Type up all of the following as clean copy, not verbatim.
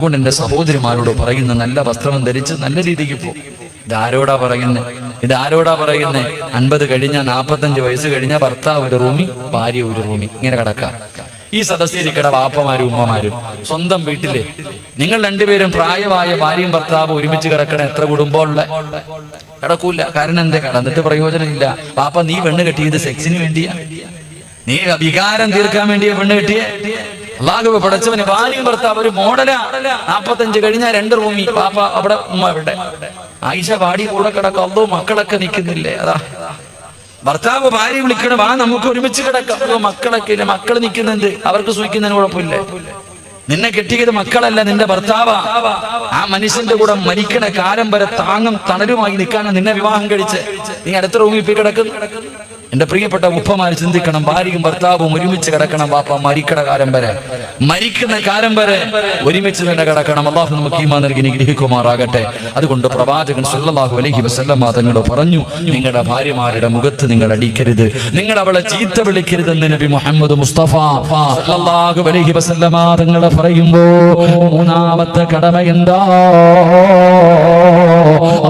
അതുകൊണ്ട് എൻ്റെ സഹോദരിമാരോട് പറയുന്ന നല്ല വസ്ത്രം ധരിച്ച് നല്ല രീതിക്ക് പോകും. ഇതാരോടാ പറയുന്നത്? 50 കഴിഞ്ഞ 45 വയസ്സ് കഴിഞ്ഞ ഭർത്താവ് ഒരു റൂമി, ഭാര്യ ഒരു റൂമി, ഇങ്ങനെ കിടക്കാം. ഈ സദസ്സിരിക്കട വാപ്പമാരും ഉമ്മമാരും സ്വന്തം വീട്ടില് നിങ്ങൾ രണ്ടുപേരും പ്രായമായ ഭാര്യയും ഭർത്താവും ഒരുമിച്ച് കിടക്കണ എത്ര കുടുംബമുള്ള കിടക്കൂല. കാരണം എന്താ? കിടന്നിട്ട് പ്രയോജനമില്ല. പാപ്പ, നീ പെണ്ണ് കെട്ടിയത് സെക്സിന് വേണ്ടിയാ? നീ വികാരം തീർക്കാൻ വേണ്ടിയാ പെണ്ണ് കെട്ടിയേ? അല്ലാഹു പടച്ചവന് ഭാര്യയും ഭർത്താവ് ഒരു മോഡലാ. 45 കഴിഞ്ഞ 2 റൂമി, പാപ്പ അവിടെ, ഉമ്മ ഇവിടെ. ആയിഷ പാടി കൂടെ കിടക്കാം. അല്ലോ മക്കളൊക്കെ നിൽക്കുന്നില്ലേ? അതാ ഭർത്താവ് ഭാര്യ വിളിക്കണം, വാ നമുക്ക് ഒരുമിച്ച് കിടക്കാം. മക്കളൊക്കെ ഇല്ല. മക്കൾ നിൽക്കുന്നുണ്ട്, അവർക്ക് സൂഹിക്കുന്നതിന് കുഴപ്പമില്ല. നിന്നെ കെട്ടിയത് മക്കളല്ല, നിന്റെ ഭർത്താവാ. ആ മനുഷ്യന്റെ കൂടെ മരിക്കണ കാലം വരെ താങ്ങും തണലുമായി നിൽക്കാനാണ് നിന്നെ വിവാഹം കഴിച്ച്. നീ അടുത്ത റൂമിൽ പോയി കിടക്കുന്നു. എന്റെ പ്രിയപ്പെട്ട ഉപ്പമാര് ചിന്തിക്കണം, ഭാര്യയും ഭർത്താവും ഒരുമിച്ച് കിടക്കണം. വാപ്പ മരിക്കണ കാലം വരെ, മരിക്കുന്ന കാലം വരെ ഒരുമിച്ച് തന്നെ കിടക്കണം. അല്ലാഹു നമുക്ക് ഈമാൻ നൽകി അനുഗ്രഹിക്കുമാറാകട്ടെ. അതുകൊണ്ട് പ്രവാചകൻ സല്ലല്ലാഹു അലൈഹി വസല്ലം തങ്ങൾ പറഞ്ഞു, നിങ്ങളുടെ ഭാര്യമാരുടെ മുഖത്ത് നിങ്ങൾ അടിക്കരുത്, നിങ്ങൾ അവളെ ചീത്ത വിളിക്കരുതെന്ന് നബി മുഹമ്മദ് മുസ്തഫ സല്ലല്ലാഹു അലൈഹി വസല്ലം തങ്ങൾ പറയുമ്പോ മൂന്നാമത്തെ കടമ എന്താ?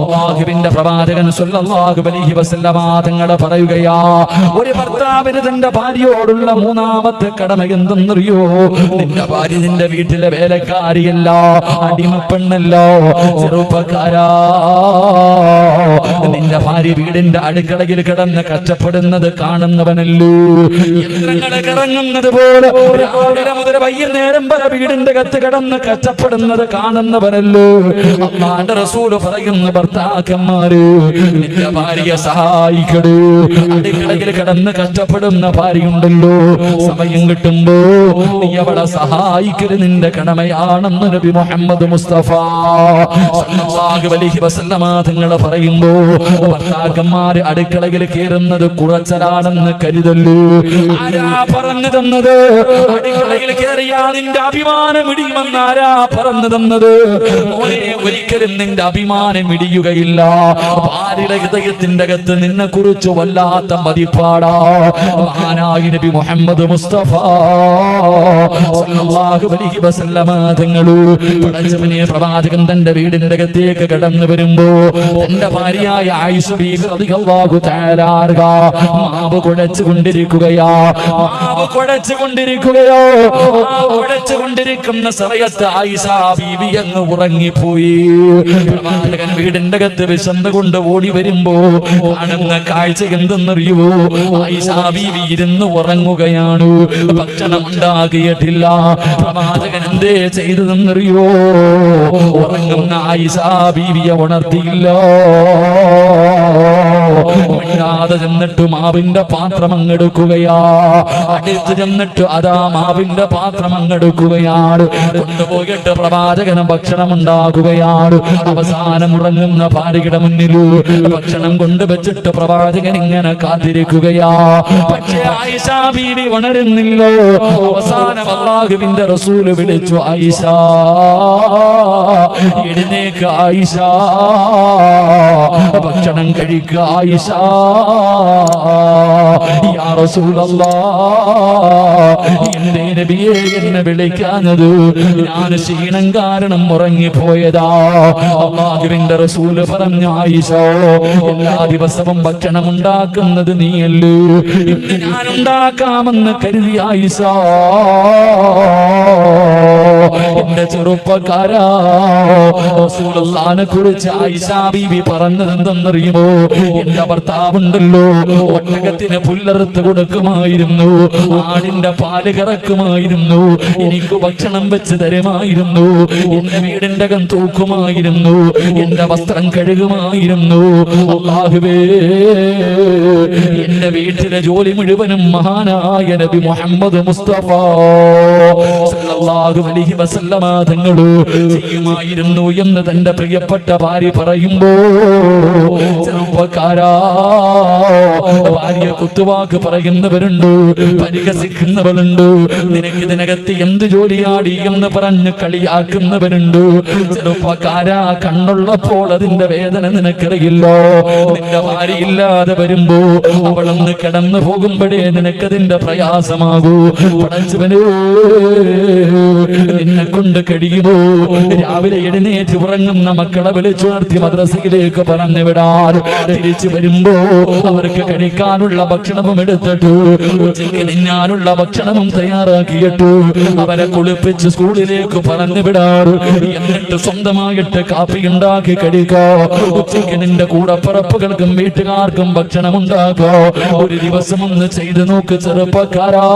അല്ലാഹുവിന്റെ പ്രവാചകൻ സല്ലല്ലാഹു അലൈഹി വസല്ലം തങ്ങൾ പറയുകയാ, ഒരു ഭർത്താവിന് തന്റെ ഭാര്യയോടുള്ള മൂന്നാമത്തെ കടമ എന്തെന്നറിയോ? നിന്റെ ഭാര്യ നിന്റെ വീട്ടിലെ വേലക്കാരിയല്ല, അടിമപ്പെണ്ണല്ല, ചെറുപ്പക്കാരാ. നിന്റെ ഭാര്യ വീടിന്റെ അടുക്കളയിൽ കിടന്ന് കഷ്ടപ്പെടുന്നത് കാണുന്നവനല്ലോ. യന്ത്രങ്ങളെ കറങ്ങുന്നത് പോലെ രാവിലെ മുതൽ വൈകുന്നേരം വരെ വീടിന്റെ കത്ത് കിടന്ന് കഷ്ടപ്പെടുന്നത് കാണുന്നവനല്ലോ. അല്ലാഹുവിന്റെ റസൂൽ പറയുന്ന ഭർത്താക്കന്മാര്, നിന്റെ ഭാര്യയെ സഹായിക്കടൂ. അടുക്കളയിൽ കിടന്ന് കഷ്ടപ്പെടുന്ന ഭാര്യയുണ്ടല്ലോ, സമയം കിട്ടുമ്പോ നീ അവളെ സഹായിക്കരുത്, നിന്റെ കടമയാണെന്ന് നബി മുഹമ്മദ് മുസ്തഫ സല്ലല്ലാഹു അലൈഹി വസല്ലം തങ്ങൾ പറയുമ്പോ ഭർത്താക്കന്മാര് അടുക്കളയിൽ കയറുന്നത് കുറച്ചലാണെന്ന് കരുതല്ലോ. ആരാ പറഞ്ഞു തന്നത്? അടുക്കളയിൽ കയറിയാ നിന്റെ അഭിമാനം ഇടിയുമെന്ന് ആരാ പറഞ്ഞു തന്നത്? ഒരിക്കലും നിന്റെ അഭിമാനം ഇടിയുകയില്ല. ഭാര്യയുടെ ഹൃദയത്തിന്റെ അകത്ത് നിന്നെ കുറിച്ച് വല്ലാത്ത മതിപ്പാടാ. മഹാനായ നബി മുഹമ്മദ് മുസ്തഫ സല്ലല്ലാഹു അലൈഹി വസല്ലം തങ്ങളു പടച്ചവനെ പ്രവാചകൻ തന്റെ വീടിന്റെ അകത്തേക്ക് കടന്നു വരുമ്പോ തന്റെ ഭാര്യയായ ആയിഷ ബീവി റളിയല്ലാഹു തആല അൻഹ മാവ് കുഴച്ചുകൊണ്ടിരിക്കുകയാ. കുഴച്ചുകൊണ്ടിരിക്കുന്ന സമയത്ത് ആയിഷ ബീവി അങ്ങ് ഉറങ്ങിപ്പോയി. പ്രവാചകൻ വീടിന്റെ അകത്ത് വിശന്നുകൊണ്ട് ഓടി വരുമ്പോ കാണുന്ന കാഴ്ച എന്തെന്നറിയോ? ആയിഷ ബീവി ഇരുന്ന് ഉറങ്ങുകയാണ്. ഭക്ഷണം ഉണ്ടാക്കിയിട്ടില്ല. പ്രവാചകൻ എന്തേ ചെയ്തതെന്നറിയോ? ഉറങ്ങുന്ന ആയിഷ ബീവിയെ ഉണർത്തിയില്ല. മിണ്ടാതെ ചെന്നിട്ട് മാവിന്റെ പാത്രം അങ്ങെടുക്കുകയാ. അടുത്ത് ചെന്നിട്ട് അതാ മാവിന്റെ പാത്രം അങ്ങെടുക്കുകയാണ്. കൊണ്ടുപോയിട്ട് പ്രവാചകന് ഭക്ഷണം ഉണ്ടാക്കുകയാണ്. അവസാനം ഉറങ്ങുന്ന ഭാര്യയുടെ മുന്നിൽ ഭക്ഷണം കൊണ്ടുവച്ചിട്ട് പ്രവാചകൻ ഇങ്ങനെ കാത്തിരിക്കുകയാ. പക്ഷേ ആയിഷ ബീവി ഉണരുന്നില്ല. അവസാനം അല്ലാഹുവിന്റെ റസൂല് വിളിച്ചു, ആയിഷ എഴുന്നേക്ക്, ആയിഷ ഭക്ഷണം കഴിക്കുക, ആയിഷ. യാ റസൂലല്ലാഹ്, എന്തേ നബിയേ എന്നെ വിളിക്കാഞ്ഞത്? ഞാൻ ക്ഷീണം കാരണം ഉറങ്ങിപ്പോയതാ. അല്ലാഹുവിന്റെ റസൂല് പറഞ്ഞു, ആയിഷ എല്ലാ ദിവസവും ഭക്ഷണം ഉണ്ടാക്കുന്നത് നീയല്ലേ, ഇന്ന് ഞാൻ ഉണ്ടാക്കാമെന്ന് കരുതി. ആയിഷ, എന്റെ ചെറുപ്പക്കാരാ, റസൂലുള്ളാഹിനെ കുറിച്ച് ആയിഷ ബീവി പറഞ്ഞത് എന്തെന്നറിയുമോ? എന്റെ ഭർത്താവുണ്ടല്ലോ, ഒട്ടകത്തിന് പുല്ലറുത്ത് കൊടുക്കുമായിരുന്നു, ആടിന്റെ പാല് കറക്കുമായിരുന്നു, എനിക്ക് ഭക്ഷണം വെച്ച് തരുമായിരുന്നു, എന്റെ വീടിന്റെ അകം തൂക്കുമായിരുന്നു, എന്റെ വസ്ത്രം കഴുകുമായിരുന്നു. അല്ലാഹുവേ, എന്റെ വീട്ടിലെ ജോലി മുഴുവനും മഹാനായ നബി മുഹമ്മദ് മുസ്തഫ സല്ലല്ലാഹു അലൈഹി വസല്ലം തങ്ങൾ ചെയ്യുമായിരുന്നു എന്ന് തന്റെ പ്രിയപ്പെട്ട ഭാര്യ പറയുമ്പോ, ചെറുപ്പക്കാരാ, ഭാര്യ കുത്തുവാക്ക് പറയുന്നവരുണ്ട്, പരിഹസിക്കുന്നവരുണ്ട്, നിനക്ക് ഇതിനകത്ത് എന്ത് ജോലിയാടി എന്ന് പറഞ്ഞ് കളിയാക്കുന്നവരുണ്ട്. ചെറുപ്പക്കാരാ, കണ്ണുള്ളപ്പോൾ അതിന്റെ വേദന നിനക്കറിയില്ലോ. നിന്റെ ഭാര്യ ഇല്ലാതെ വരുമ്പോ അവളൊന്ന് കിടന്നു പോകുമ്പോഴേ നിനക്കതിന്റെ പ്രയാസമാകൂ. പടച്ചവനേ, നിന്നെ കൊണ്ട് കഴിയുമോ രാവിലെ എഴുന്നേറ്റ് ഉറങ്ങുന്ന മക്കളെ വിളിച്ചുണർത്തി മദ്രസയിലേക്ക് പറഞ്ഞു വിടാൻ, തിരിച്ചു വരുമ്പോ അവർക്ക് കഴിക്കാനുള്ള ഭക്ഷണവും എടുത്തിട്ടു, ഉച്ചയ്ക്ക് തിന്നാനുള്ള ഭക്ഷണവും തയ്യാറാക്കിയിട്ടു, അവരെ കുളിപ്പിച്ച് സ്കൂളിലേക്ക് പറഞ്ഞു വിടാറ്, എന്നിട്ട് സ്വന്തമായിട്ട് കാപ്പി ഉണ്ടാക്കി കഴിക്കോ, ഉച്ചയ്ക്ക് നിന്റെ കൂടപ്പറപ്പുകൾക്കും വീട്ടുകാർക്കും ഭക്ഷണം ഉണ്ടാക്കോ. ഒരു ദിവസം ഒന്ന് ചെയ്തു നോക്ക് ചെറുപ്പക്കാരാ.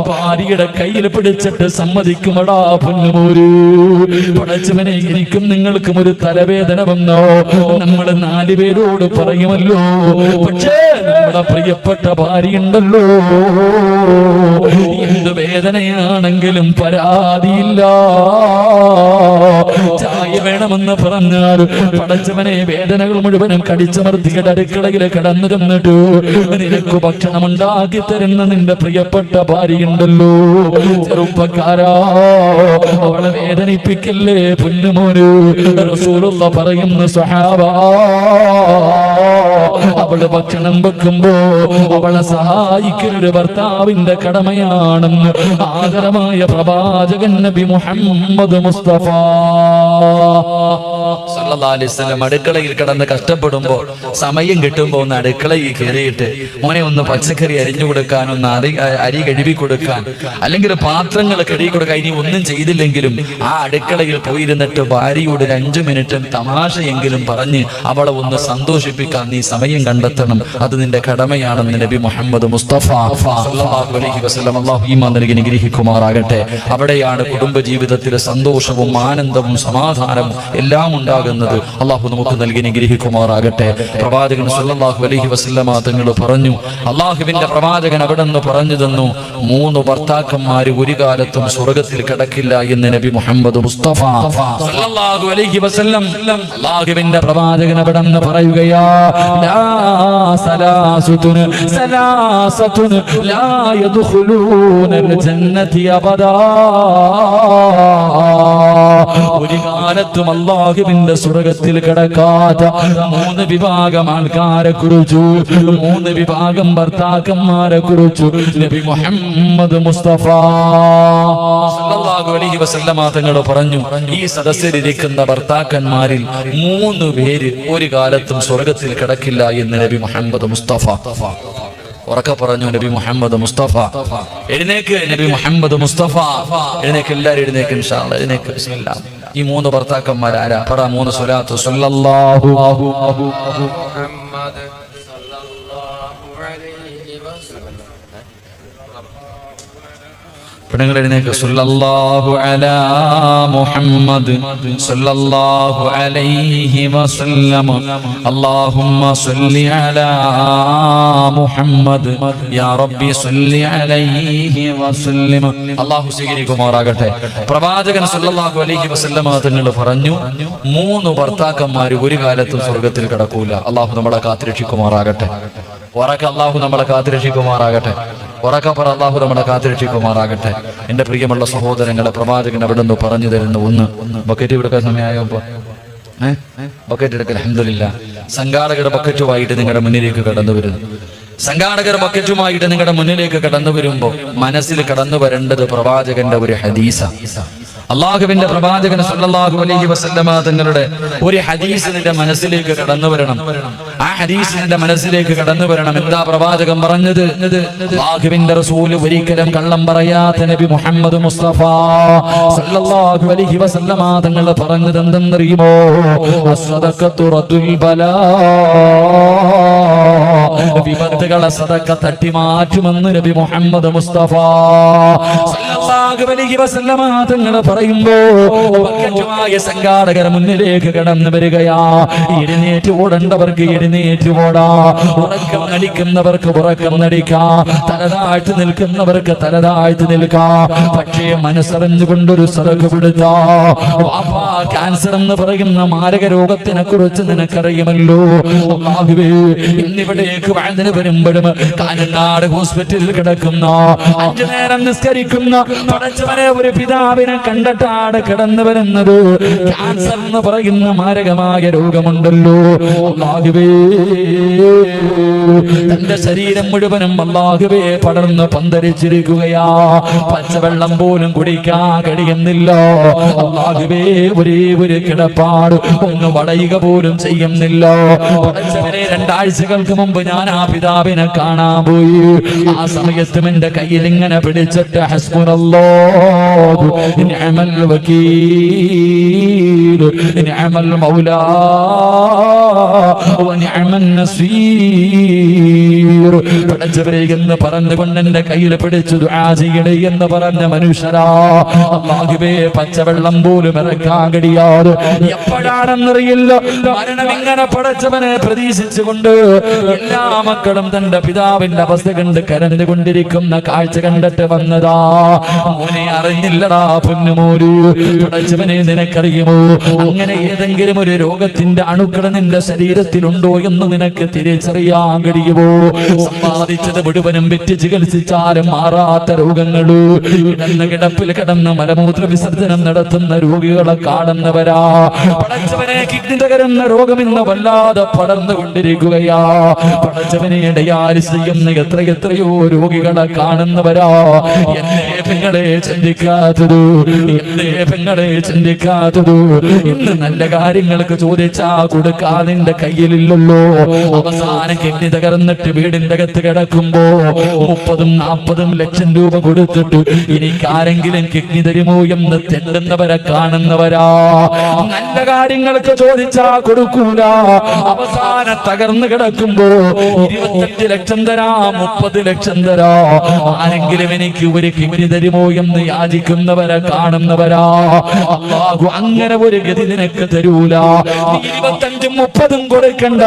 ഭാര്യയുടെ കയ്യിൽ പിടിച്ചിട്ട് സമ്മതിക്കുമടാ പൊന്നുമോര്, പടച്ചവനെ എനിക്കും നിങ്ങൾക്കും ഒരു തലവേദന വന്നോ, നമ്മൾ 4 പേരോട് പറയുമല്ലോ, പക്ഷേ നമ്മുടെ പ്രിയപ്പെട്ട ഭാര്യയുണ്ടല്ലോ, എന്ത് വേദനയാണെങ്കിലും പരാതിയില്ല. ചായ വേണമെന്ന് പറഞ്ഞാൽ പടച്ചവനെ വേദനകൾ മുഴുവനും കടിച്ചമർത്തിയുടെ അടുക്കളയിൽ കിടന്നു തന്നിട്ടു നിനക്ക് ഭക്ഷണം ഉണ്ടാക്കി തരുന്ന നിന്റെ പ്രിയപ്പെട്ട ഭാര്യയുണ്ടല്ലോ. ചെറുപ്പക്കാരാ, അവളെ വേദനിപ്പിക്കല്ലേ പൊന്നുമോന്. റസൂലുള്ള പറയുന്ന സ്വഹാബാ, അവള് ഭക്ഷണം വെക്കുമ്പോ അവളെ സഹായിക്കലൊരു ഭർത്താവിന്റെ കടമയാണെന്ന് ആദരമായ പ്രവാചകൻ നബി മുഹമ്മദ് മുസ്തഫ സല്ലല്ലാഹു അലൈഹി വസല്ലം അടുക്കളയിൽ കിടന്ന് കഷ്ടപ്പെടുമ്പോ സമയം കിട്ടുമ്പോ ഒന്ന് അടുക്കളയിൽ കയറിയിട്ട് മോനെ ഒന്ന് പച്ചക്കറി അരിഞ്ഞു കൊടുക്കാൻ, ഒന്ന് അരി കഴുകി കൊടുക്കാൻ, അല്ലെങ്കിൽ പാത്രങ്ങൾ കഴുകി കൊടുക്കാൻ, ഇനി ഒന്നും ചെയ്തില്ലെങ്കിലും ആ അടുക്കളയിൽ പോയിരുന്നിട്ട് ഭാര്യയോട് 5 മിനിറ്റും തമാശയെങ്കിലും പറഞ്ഞ് അവളെ ഒന്ന് സന്തോഷിപ്പിക്കാൻ നീ സമയം കണ്ടെത്തണം. അത് നിന്റെ കടമയാണെന്ന് നബി മുഹമ്മദ് മുസ്തഫ സല്ലല്ലാഹു അലൈഹി വസല്ലം അല്ലാഹു ഈമാൻ നൽകി അനുഗ്രഹിക്കുമാറാകട്ടെ. അവിടെയാണ് കുടുംബ ജീവിതത്തിലെ സന്തോഷവും ആനന്ദവും സമാധാനവും എല്ലാം ഉണ്ടാകുന്നത്. അള്ളാഹു നമുക്ക് നൽകി അനുഗ്രഹിക്കുമാറാകട്ടെ. പ്രവാചകൻ സല്ലല്ലാഹു അലൈഹി വസല്ലമ തങ്ങൾ പറഞ്ഞു, അള്ളാഹുവിന്റെ പ്രവാചകൻ അവിടെ നിന്ന് പറഞ്ഞു തന്നു, 3 ഭർത്താക്കന്മാര് ഒരു കാലത്തും സ്വർഗത്തിൽ കിടക്കില്ല എന്ന് നബി മുഹമ്മദ് മുസ്തഫ സല്ലല്ലാഹു അലൈഹി വസല്ലം. അള്ളാഹുവിന്റെ പ്രവാചകൻ അവിടെ നിന്ന് പറയുകയാ, ലാ സലാസത്തുൻ സലാസത്തുൻ ലാ യദ്ഖുലൂനൽ ജന്നതി അബദാ. ഒരു കാലത്തും അല്ലാഹുവിന്റെ സ്വർഗ്ഗത്തിൽ കിടക്കാത്ത 3 വിഭാഗം ആൾക്കാരെ കുറിച്ചു, 3 വിഭാഗം ഭർത്താക്കന്മാരെ കുറിച്ചു നബി മുഹമ്മദ് മുസ്തഫ സല്ലല്ലാഹു അലൈഹി വസല്ലമ തങ്ങൾ പറഞ്ഞു, ഈ സദസ്സിലിരിക്കുന്ന ഭർത്താക്കന്മാരിൽ 3 പേര് ഒരു കാലത്തും സ്വർഗ്ഗത്തിൽ കിടക്കില്ല എന്ന് നബി മുഹമ്മദ് മുസ്തഫ ഉറക്കെ പറഞ്ഞു. നബി മുഹമ്മദ് മുസ്തഫ എഴുന്നേക്ക്, നബി മുഹമ്മദ് മുസ്തഫ എഴുന്നേക്ക്, എല്ലാവരും എഴുന്നേക്ക് ഇൻഷാ അല്ലാഹ് എഴുന്നേക്ക്. ബിസ്മില്ലാഹ്. ഈ 3 ഭർത്താക്കന്മാർ ആരാ? പറ 3 സ്വലാത്ത്. സല്ലല്ലാഹു മുഹമ്മദ് സല്ലല്ലാഹു അലൈഹി വസല്ലം. പെണ്ണുങ്ങൾ എഴുന്നേക്ക്. സല്ലല്ലാഹു അലാ മുഹമ്മദ് സല്ലല്ലാഹു അലൈഹി വസല്ലം. അല്ലാഹുമ്മ സല്ലി അലാ മുഹമ്മദ് യാ റബ്ബി സല്ലി അലൈഹി വസല്ലം. അല്ലാഹു സ്വീകരിക്കുമാറാകട്ടെ. പ്രവാചകൻ സല്ലല്ലാഹു അലൈഹി വസല്ലം തങ്ങൾ പറഞ്ഞു, 3 ഭർത്താക്കന്മാർ ഒരു കാലത്തും സ്വർഗ്ഗത്തിൽ കിടക്കൂല. അല്ലാഹു നമ്മളെ കാത്തുരക്ഷിക്കുമാറാകട്ടെ. ഉറക്കെ അല്ലാഹു നമ്മളെ കാത്തുരക്ഷിക്കുമാറാകട്ടെ. ഉറക്കെ പറ, അല്ലാഹു നമ്മളെ കാത്തുരക്ഷിക്കുമാറാകട്ടെ. എന്റെ പ്രിയമുള്ള സഹോദരങ്ങളെ, പ്രവാചകൻ അവിടെ നിന്ന് പറഞ്ഞു തരുന്ന ഒന്ന്, ബക്കറ്റ് എടുക്കാൻ സമയമായോ? ബക്കറ്റ് എടുക്കൽ. അൽഹംദുലില്ലാ. സംഘാടകരുടെ ബക്കറ്റുമായിട്ട് നിങ്ങളുടെ മുന്നിലേക്ക് കടന്നു വരുന്നു. സംഘാടകർ ബക്കറ്റുമായിട്ട് നിങ്ങളുടെ മുന്നിലേക്ക് കടന്നു വരുമ്പോ മനസ്സിൽ കടന്നു വരേണ്ടത് പ്രവാചകന്റെ ഒരു ഹദീസ. അള്ളാഹുവിന്റെ പ്രവാചകൻ സല്ലല്ലാഹു അലൈഹി വസല്ലമ തങ്ങളുടെ ഒരു ഹദീസ് നിന്റെ മനസ്സിലേക്ക് കടന്നു വരണം. ആ ഹദീസ് നിന്റെ മനസ്സിലേക്ക് കടന്നു വരണം. എന്താ പ്രവാചകൻ പറഞ്ഞത്? അള്ളാഹുവിന്റെ റസൂൽ ഒരിക്കലും കള്ളം പറയാത്ത നബി മുഹമ്മദ് മുസ്തഫ സല്ലല്ലാഹു അലൈഹി വസല്ലമ തങ്ങൾ പറഞ്ഞത് എന്തെന്നറിയുമോ? അസ്സദഖത്തു റദ്ദുൽ ബലാ. വിപത്തുകളെ സദഖ തട്ടി മാറ്റുമെന്ന് നബി മുഹമ്മദ് മുസ്തഫ സല്ലല്ലാഹു അലൈഹി വസല്ലമ തങ്ങൾ പറയുമ്പോ ബക്കറ്റുമായ സംഘാടകർ മുന്നിലേക്ക് കടന്നു വരികയാ. എഴുന്നേറ്റ് ഓടേണ്ടവർക്ക് എഴുന്നേറ്റ് ഓടാ, ഉറക്കം നടിക്കുന്നവർക്ക് ഉറക്കം നടിക്കാ, തലതാഴ്ത്തി നിൽക്കുന്നവർക്ക് തലതാഴ്ത്തി നിൽക്കാ. പക്ഷേ മനസ്സറിഞ്ഞുകൊണ്ടൊരു സദഖ കൊടുത്താ. ക്യാൻസർ എന്ന് പറയുന്ന മാരക രോഗത്തിനെ കുറിച്ച് നിനക്കറിയുമല്ലോ. അല്ലാഹുവേ, ഇന്നിവിടെ പള്ളിയിലേക്ക് വാഴ്ന്നതിന് വരുമ്പോഴും കാഞ്ഞങ്ങാട് ഹോസ്പിറ്റലിൽ കിടക്കുന്ന 5 നേരം നിസ്കരിക്കുന്ന പടച്ചവനെ ഒരു പിതാവിനെ കണ്ടിട്ടാണ് കിടന്നു വരുന്നത്. ക്യാൻസർ എന്ന് പറയുന്ന മാരകമായ രോഗമുണ്ടല്ലോ. അല്ലാഹുവേ, തന്റെ ശരീരം മുഴുവനും അല്ലാഹുവേ പടർന്ന് പന്തരിച്ചിരിക്കുകയാ. പച്ചവെള്ളം പോലും കുടിക്കാൻ കഴിയുന്നില്ല. അല്ലാഹുവേ, ഒരേ ഒരു കിടപ്പാട് ഒന്ന് വളയുക പോലും ചെയ്യുന്നില്ല. പടച്ചവനെ, 2 ആഴ്ചകൾക്ക് മുമ്പ് ഞാൻ ആ പിതാവിനെ കാണാൻ പോയി. ആ സമയത്തും എന്റെ കയ്യിൽ ഇങ്ങനെ പിടിച്ചിട്ട് ഹസ്ബുനല്ലാഹു നിഅമൽ വകീൽ നിഅമൽ മൗലാ വ നിഅമൻ നസീർ പടച്ചവരെ എന്ന് പറഞ്ഞുകൊണ്ട് എന്റെ കയ്യിൽ പിടിച്ചു ദുആ ചെയ്യണേ എന്ന് പറഞ്ഞ മനുഷ്യരാ. അല്ലാഹുവേ, പച്ചവെള്ളം പോലും ഇറക്കാൻ കഴിയാതെ എപ്പോഴാണെന്നറിയില്ല മരണം ഇങ്ങനെ പടച്ചവനെ പ്രതീക്ഷിച്ചുകൊണ്ട് എല്ലാ മക്കളും തന്റെ പിതാവിന്റെ അവസ്ഥ കണ്ട് കരഞ്ഞുകൊണ്ടിരിക്കുന്ന കാഴ്ച കണ്ടിട്ട് വന്നതാ. മോനെ, അറിഞ്ഞില്ലടാ പൊന്നുമോരു. പടച്ചവനെ, നിനക്കറിയുമോ അങ്ങനെ ഏതെങ്കിലും ഒരു രോഗത്തിന്റെ അണുക്കൾ നിന്റെ ശരീരത്തിലുണ്ടോ എന്ന് നിനക്ക് തിരിച്ചറിയാൻ കഴിയുമോ? സമ്പാദിച്ചത് മുഴുവനും വിറ്റ് ചികിത്സിച്ചാലും മാറാത്ത രോഗങ്ങള്, കിടന്ന കിടപ്പിൽ കിടന്ന് മലമൂത്ര വിസർജനം നടത്തുന്ന രോഗികളെ കാണുന്നവരാ. പടച്ചവനെ, കിഡ്നി തകരുന്ന രോഗം ഇന്ന് വല്ലാതെ പടർന്നുകൊണ്ടിരിക്കുകയാ. പടച്ചവനെ, ഡയാലിസിസ് ചെയ്യുന്ന എത്രയോ രോഗികളെ കാണുന്നവരാ. എന്നെ പെങ്ങളെ ചിന്തിക്കാത്തത്, എന്നെ പെങ്ങളെ ചിന്തിക്കാത്തത്. ഇന്ന് നല്ല കാര്യങ്ങൾക്ക് ചോദിച്ചാ കൊടുക്കാൻ നിന്റെ കയ്യിലില്ലല്ലോ. അവസാനം കിഡ്നി തകർന്നിട്ട് വീടിന്റെ അകത്ത് കിടക്കുമ്പോ 30-40 ലക്ഷം രൂപ കൊടുത്തിട്ട് എനിക്കാരെങ്കിലും കിഡ്നി തരുമോ എന്ന് തെണ്ടുന്നവരെ കാണുന്നവരാ. നല്ല കാര്യങ്ങൾക്ക് ചോദിച്ചാ കൊടുക്കൂല. അവസാനം തകർന്നു കിടക്കുമ്പോ 25 ലക്ഷം തരാ, 30 ലക്ഷം തരാ, ആരെങ്കിലും എനിക്ക് ഒരു കിഡ്നി തരുമോ എന്ന് യാചിക്കുന്നവരെ കാണുന്നവരാ. അല്ലാഹു അങ്ങനെ ഒരു ഗതി നിനക്ക് തരൂല. 25-30 കൊടുക്കണ്ട.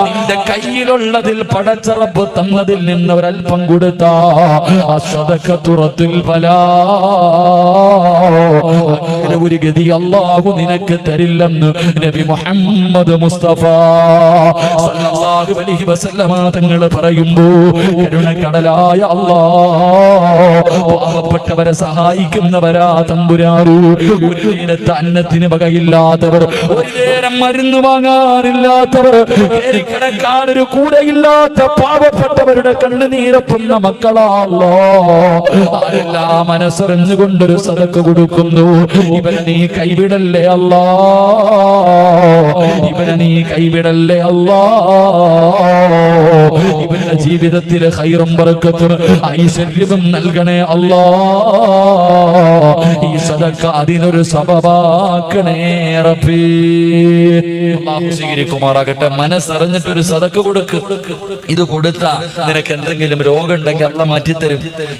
നിന്റെ കയ്യിലുള്ളതിൽ പടച്ചറപ്പ് തന്നതിൽ നിന്ന് ഒരൽപ്പം കൊടുത്താ സദഖത്തുറത്തുൽ ബലാ. അങ്ങനെ ഒരു ഗതി അല്ലാഹു നിനക്ക് തരില്ലെന്ന് നബി മുഹമ്മദ് മുസ്തഫ സല്ലല്ലാഹു അലൈഹി വസല്ലമ തങ്ങൾ പറയുമ്പോ കരുണക്കടലായ അല്ലാഹ് പാവപ്പെട്ടവരെ സഹായിക്കുന്നവരാ തമ്പുരാനു. ഒരു നേരത്തെ അന്നത്തിന് വകയില്ലാത്തവർ, ഒരു നേരം മരുന്ന് വാങ്ങാറില്ലാത്തവർ, കിടക്കാനൊരു കൂടെയില്ലാത്ത പാവപ്പെട്ടവരുടെ കണ്ണുനീരപ്പുന്ന മക്കളാണല്ലോ. ആരെല്ലാം മനസ്സറിഞ്ഞുകൊണ്ടൊരു സദഖ കൊടുക്കുന്നു. ഇവനെ നീ കൈവിടല്ലേ അല്ലാ, ഇവനെ നീ കൈവിടല്ലേ അല്ലാ. ഇവരുടെ ജീവിതത്തിൽ ഖൈറും ബറക്കത്തും ഐശ്വര്യവും നൽകണേ അല്ലാ. ഈ സദഖ അതിനൊരു സബബാക്കണേ റബ്ബി. അല്ലാഹു സ്വീകരിക്കുമാറാകട്ടെ. മനസ്സറിഞ്ഞിട്ടൊരു സദഖ കൊടുക്ക്. ഇത് കൊടുത്താ നിനക്ക് എന്തെങ്കിലും രോഗം ഉണ്ടെങ്കിൽ അല്ലാഹ് മാറ്റിത്തരും.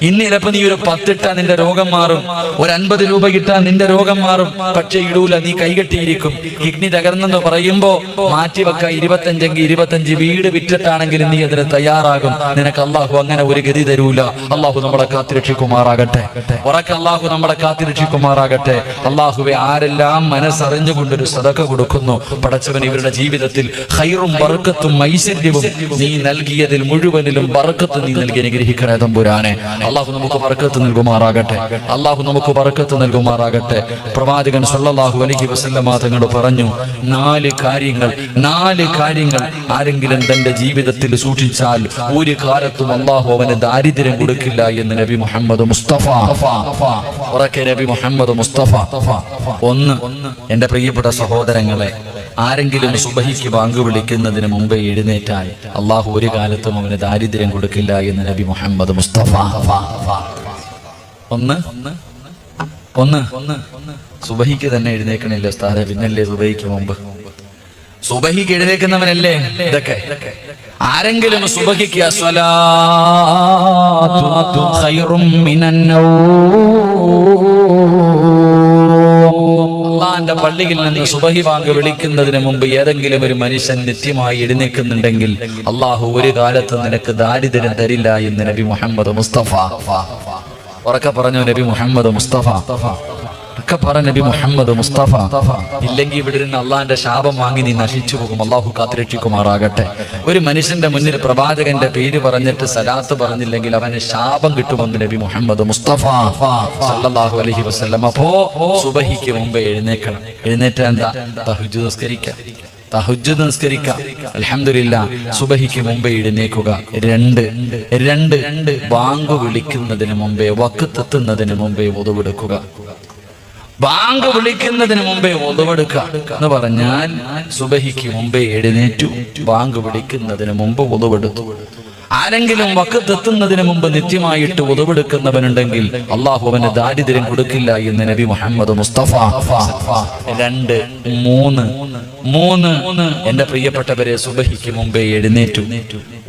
ഇന്നിലപ്പോ നീ ഒരു 10 ഇട്ടാ നിന്റെ രോഗം മാറും, ഒരു 50 രൂപ കിട്ടാ നിന്റെ രോഗം മാറും. പക്ഷെ ഇടൂല, നീ കൈകെട്ടിയിരിക്കും. കിഡ്നി തകർന്നെന്ന് പറയുമ്പോ മാറ്റിവെക്ക 25 വീട് വിറ്റിട്ടാണെങ്കിലും നീ അതിന് തയ്യാറാകും. നിനക്ക് അല്ലാഹു അങ്ങനെ ഒരു ഗതി തരൂല. അല്ലാഹു നമ്മളെ കാത്തിരക്ഷിക്കുമാറാകട്ടെ. ഉറക്കെ അല്ലാഹു നമ്മളെ കാത്തിരക്ഷിക്കുമാറാകട്ടെ. അല്ലാഹുവേ, ആരെല്ലാം മനസ്സറിഞ്ഞുകൊണ്ടൊരു സദഖ കൊടുക്കുന്നു പടച്ചവൻ ഇവരുടെ ജീവിതത്തിൽ ഖൈറും ബർക്കത്തും ഐശ്വര്യവും നീ നൽകിയതിൽ മുഴുവനിലും ബർക്കത്ത് നീ നൽകി അനുഗ്രഹിക്കണേ തമ്പുരാനെ. അല്ലാഹു നമുക്ക് ബർക്കത്ത് നൽകുമാറാകട്ടെ. അല്ലാഹു നമുക്ക് ബർക്കത്ത് നൽകുമാറാകട്ടെ. പ്രവാചകൻ സല്ലല്ലാഹു അലൈഹി വസല്ലമ തങ്ങൾ പറഞ്ഞു, 4 കാര്യങ്ങൾ ആരെങ്കിലും തന്റെ ജീവിതത്തിൽ സൂക്ഷിച്ചാൽ ഒരു കാലത്തും അല്ലാഹു അവന് ദാരിദ്ര്യം കൊടുക്കില്ല എന്ന് നബി മുഹമ്മദ് മുസ്തഫ. ഉറക്കെ നബി മുഹമ്മദ് മുസ്തഫ. 1, എന്റെ പ്രിയപ്പെട്ട സഹോദരങ്ങളെ, ആരെങ്കിലും സുബഹിക്ക് ബാങ്ക് വിളിക്കുന്നതിന് മുമ്പേ എഴുന്നേറ്റാൽ അല്ലാഹു ഒരു കാലത്തും അവന് ദാരിദ്ര്യം കൊടുക്കില്ല എന്ന് നബി മുഹമ്മദ് മുസ്തഫ. 1 സുബഹിക്ക് തന്നെ എഴുന്നേക്കണില്ല ഉസ്താദേ, പിന്നല്ലേ സുബഹിക്ക് മുമ്പ്? സുബഹിക്ക് എഴുന്നേക്കുന്നവനല്ലേ ഇതൊക്കെ? ആരെങ്കിലും സുബഹിക്ക് അസ്സലാത്തു ഖൈറും മിനൻ അള്ളാന്റെ പള്ളിയിൽ നിന്ന് സുബഹി ബാങ്ക് വിളിക്കുന്നതിന് മുമ്പ് ഏതെങ്കിലും ഒരു മനുഷ്യൻ നിത്യമായി എഴുന്നേൽക്കുന്നുണ്ടെങ്കിൽ അള്ളാഹു ഒരു കാലത്ത് നിനക്ക് ദാരിദ്ര്യം തരില്ല എന്ന് നബി മുഹമ്മദ് മുസ്തഫ. ഉറക്കെ പറഞ്ഞു നബി മുഹമ്മദ് മുസ്തഫ. ഒക്കെ പറ നബി മുഹമ്മദ് മുസ്തഫ. ഇല്ലെങ്കിൽ ഇവിടെ നിന്ന് അള്ളാന്റെ ശാപം വാങ്ങി നീ നശിച്ചു പോകും. അള്ളാഹു കാത്തുരക്ഷിക്കുമാറാകട്ടെ. ഒരു മനുഷ്യന്റെ മുന്നിൽ പ്രവാചകന്റെ പേര് പറഞ്ഞിട്ട് സലാത്ത് പറഞ്ഞില്ലെങ്കിൽ അവന് ശാപം കിട്ടുമെന്ന് നബി മുഹമ്മദ് മുസ്തഫ സല്ലല്ലാഹു അലൈഹി വസല്ലം. അപ്പോ സുബഹിക്ക് മുമ്പേ എഴുന്നേക്കണം. എഴുന്നേറ്റ് എന്താ? തഹജ്ജുദ് നിസ്കരിക്കാം. തഹജ്ജുദ് നിസ്കരിക്കാം. അൽഹംദുലില്ലാ. സുബഹിക്ക് മുമ്പേ എഴുന്നേക്കുക. രണ്ട് ബാങ്ക് വിളിക്കുന്നതിന് മുമ്പേ, വഖ്തെത്തുന്നതിന് മുമ്പേ wudu. ബാങ്ക് വിളിക്കുന്നതിന് മുമ്പേ wudu എന്ന് പറഞ്ഞാൽ സുബഹിക്ക് മുമ്പേ എഴുന്നേറ്റു, ബാങ്ക് വിളിക്കുന്നതിന് മുമ്പ് wudu. ആരെങ്കിലും വഖ്തെത്തുന്നതിന് മുമ്പ് നിത്യമായിട്ട് wudu അള്ളാഹു അവന് ദാരിദ്ര്യം കൊടുക്കില്ല എന്ന് നബി മുഹമ്മദ് മുസ്തഫ. 2, 3 എന്റെ പ്രിയപ്പെട്ടവരെ, സുബഹിക്ക് മുമ്പേ എഴുന്നേറ്റു,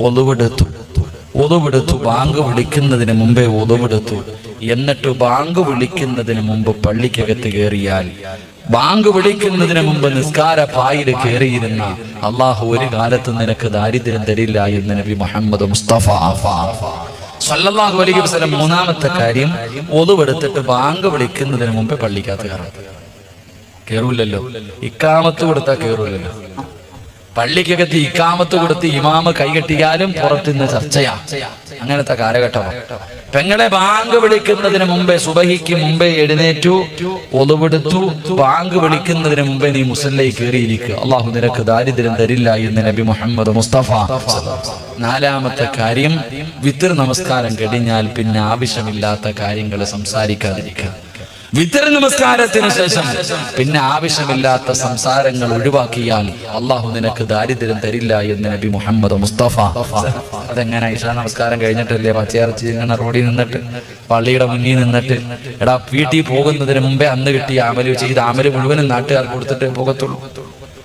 wudu ബാങ്ക് വിളിക്കുന്നതിന് മുമ്പേ wudu. എന്നിട്ട് ബാങ്ക് വിളിക്കുന്നതിന് മുമ്പ് പള്ളിക്കകത്ത് കയറിയാൽ, ബാങ്ക് വിളിക്കുന്നതിന് മുമ്പ് നിസ്കാര പായിൽ കയറിയിരുന്ന അള്ളാഹു ഒരു കാലത്ത് നിനക്ക് ദാരിദ്ര്യം തരില്ല എന്ന് നബി മുഹമ്മദ് മുസ്തഫ സല്ലല്ലാഹു അലൈഹി വസല്ലം. 3-ാമത്തെ കാര്യം, wudu എടുത്തിട്ട് ബാങ്ക് വിളിക്കുന്നതിന് മുമ്പേ പള്ളിക്കകത്ത് കയറൂലല്ലോ. ഇക്കാമത്ത് കൊടുത്താൽ കയറൂലല്ലോ. പള്ളിക്കകത്ത് ഇക്കാമത്ത് കൊടുത്ത് ഇമാമ് കൈകെട്ടിയാലും പുറത്തുനിന്ന് ചർച്ചയാ. അങ്ങനത്തെ കാലഘട്ടമാണ്. പെങ്ങളെ, ബാങ്ക് വിളിക്കുന്നതിന് മുമ്പേ, സുബഹിക്ക് മുമ്പേ എഴുന്നേറ്റു, wudu എടുത്തു, ബാങ്ക് വിളിക്കുന്നതിന് മുമ്പേ നീ മുസല്ലയിൽ കയറിയിരിക്കുക. അള്ളാഹു നിനക്ക് ദാരിദ്ര്യം തരില്ല എന്ന് നബി മുഹമ്മദ് മുസ്തഫ. 4-ാമത്തെ കാര്യം, വിത്ർ നമസ്കാരം കഴിഞ്ഞാൽ പിന്നെ ആവശ്യമില്ലാത്ത കാര്യങ്ങൾ സംസാരിക്കാതിരിക്കുക. വിത്ർ നമസ്കാരത്തിന് ശേഷം പിന്നെ ആവശ്യമില്ലാത്ത സംസാരങ്ങൾ ഒഴിവാക്കിയാൽ അള്ളാഹു നിനക്ക് ദാരിദ്ര്യം തരില്ല എന്ന് നബി മുഹമ്മദ് മുസ്തഫ. അതെങ്ങനെ? ഇശാ നമസ്കാരം കഴിഞ്ഞിട്ടല്ലേ പച്ചയിറച്ചി ഇങ്ങനെ റോഡിൽ നിന്നിട്ട്, പള്ളിയുടെ മുന്നിൽ നിന്നിട്ട്, എടാ വീട്ടിൽ പോകുന്നതിന് മുമ്പേ അന്ന് കിട്ടിയ അമല് ചെയ്ത അമല് മുഴുവനും നാട്ടുകാർക്ക് കൊടുത്തിട്ട് പോകത്തുള്ളൂ.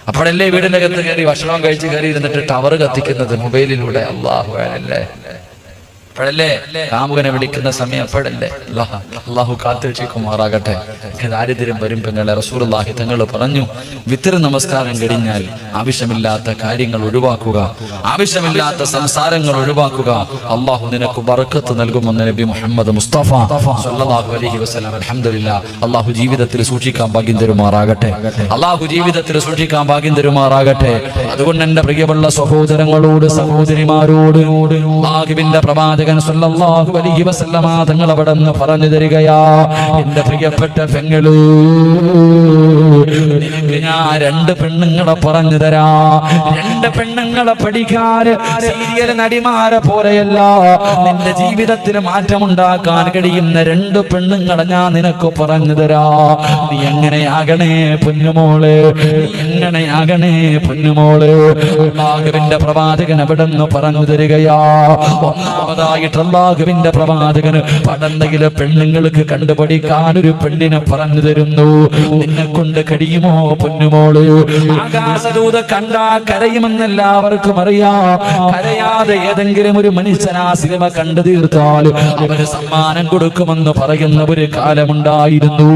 അപ്പോഴല്ലേ വീടിന്റെ അകത്ത് കയറി ഭക്ഷണം കഴിച്ച് കയറി ഇരുന്നിട്ട് ടവർ കത്തിക്കുന്നത് മൊബൈലിലൂടെ. അള്ളാഹു അല്ലേ, അപ്പോഴല്ലേ കാമുകനെ വിളിക്കുന്ന സമയം, അപ്പോഴല്ലേ. അള്ളാഹു കാത്തുരക്ഷിക്കുമാറാകട്ടെ. ദാരിദ്ര്യം വരും പെങ്ങളെ. റസൂലുള്ളാഹി തങ്ങൾ പറഞ്ഞു, വിത്ർ നമസ്കാരം കഴിഞ്ഞാൽ ആവശ്യമില്ലാത്ത കാര്യങ്ങൾ ഒഴിവാക്കുക, ആവശ്യമില്ലാത്ത സംസാരങ്ങൾ ഒഴിവാക്കുക. അള്ളാഹു നിനക്ക് ബർക്കത്ത് നൽകുമെന്ന് നബി മുഹമ്മദ് മുസ്തഫ സല്ലല്ലാഹു അലൈഹി വസല്ലം. അൽഹംദുലില്ലാ. അള്ളാഹു ജീവിതത്തിൽ സൂക്ഷിക്കാൻ ഭാഗ്യം തരുമാറാകട്ടെ. അള്ളാഹു ജീവിതത്തിൽ സൂക്ഷിക്കാൻ ഭാഗ്യം തരുമാറാകട്ടെ. അതുകൊണ്ട് എന്റെ പ്രിയമുള്ള സഹോദരങ്ങളോട്, സഹോദരിമാരോട്, അല്ലാഹുവിന്റെ പ്രവാചകൻ സല്ലല്ലാഹു അലൈഹി വസല്ലമ തങ്ങൾ അവിടെ നിന്ന് പറഞ്ഞു തരികയാ, എന്റെ പ്രിയപ്പെട്ട പെങ്ങള്, നിനക്ക് ഞാൻ 2 പെണ്ണുങ്ങളെ പറഞ്ഞു തരാ. 2 പെണ്ണുങ്ങളെ പഠിക്കാൻ സീരിയൽ നടിമാരെ പോലെയല്ല, നിന്റെ ജീവിതത്തിൽ മാറ്റമുണ്ടാക്കാൻ കഴിയുന്ന 2 പെണ്ണുങ്ങളെ ഞാൻ നിനക്ക് പറഞ്ഞു തരാ. നീ എങ്ങനെയാകണേ പൊന്നുമോള്, നീ എങ്ങനെയാകണേ പൊന്നുമോള്. അല്ലാഹുവിന്റെ പ്രവാചകൻ അവിടെ നിന്ന് പറഞ്ഞു തരികയാ. ഒന്നാമതായിട്ട് അല്ലാഹുവിന്റെ പ്രവാചകന് പടന്നയിലെ പെണ്ണുങ്ങൾക്ക് കണ്ടുപഠിക്കാൻ ഒരു പെണ്ണിനെ പറഞ്ഞു തരുന്നു. നിന്നെ കൊണ്ട് കഴിയുമോ പൊന്നുമോള്? ആകാശദൂത കണ്ടാ കരയുമെന്നെല്ലാവർക്കും അറിയാം. കരയാതെ ഏതെങ്കിലും ഒരു മനുഷ്യൻ ആ സിനിമ കണ്ടു തീർത്താൽ അവന് സമ്മാനം കൊടുക്കുമെന്ന് പറയുന്ന ഒരു കാലമുണ്ടായിരുന്നു.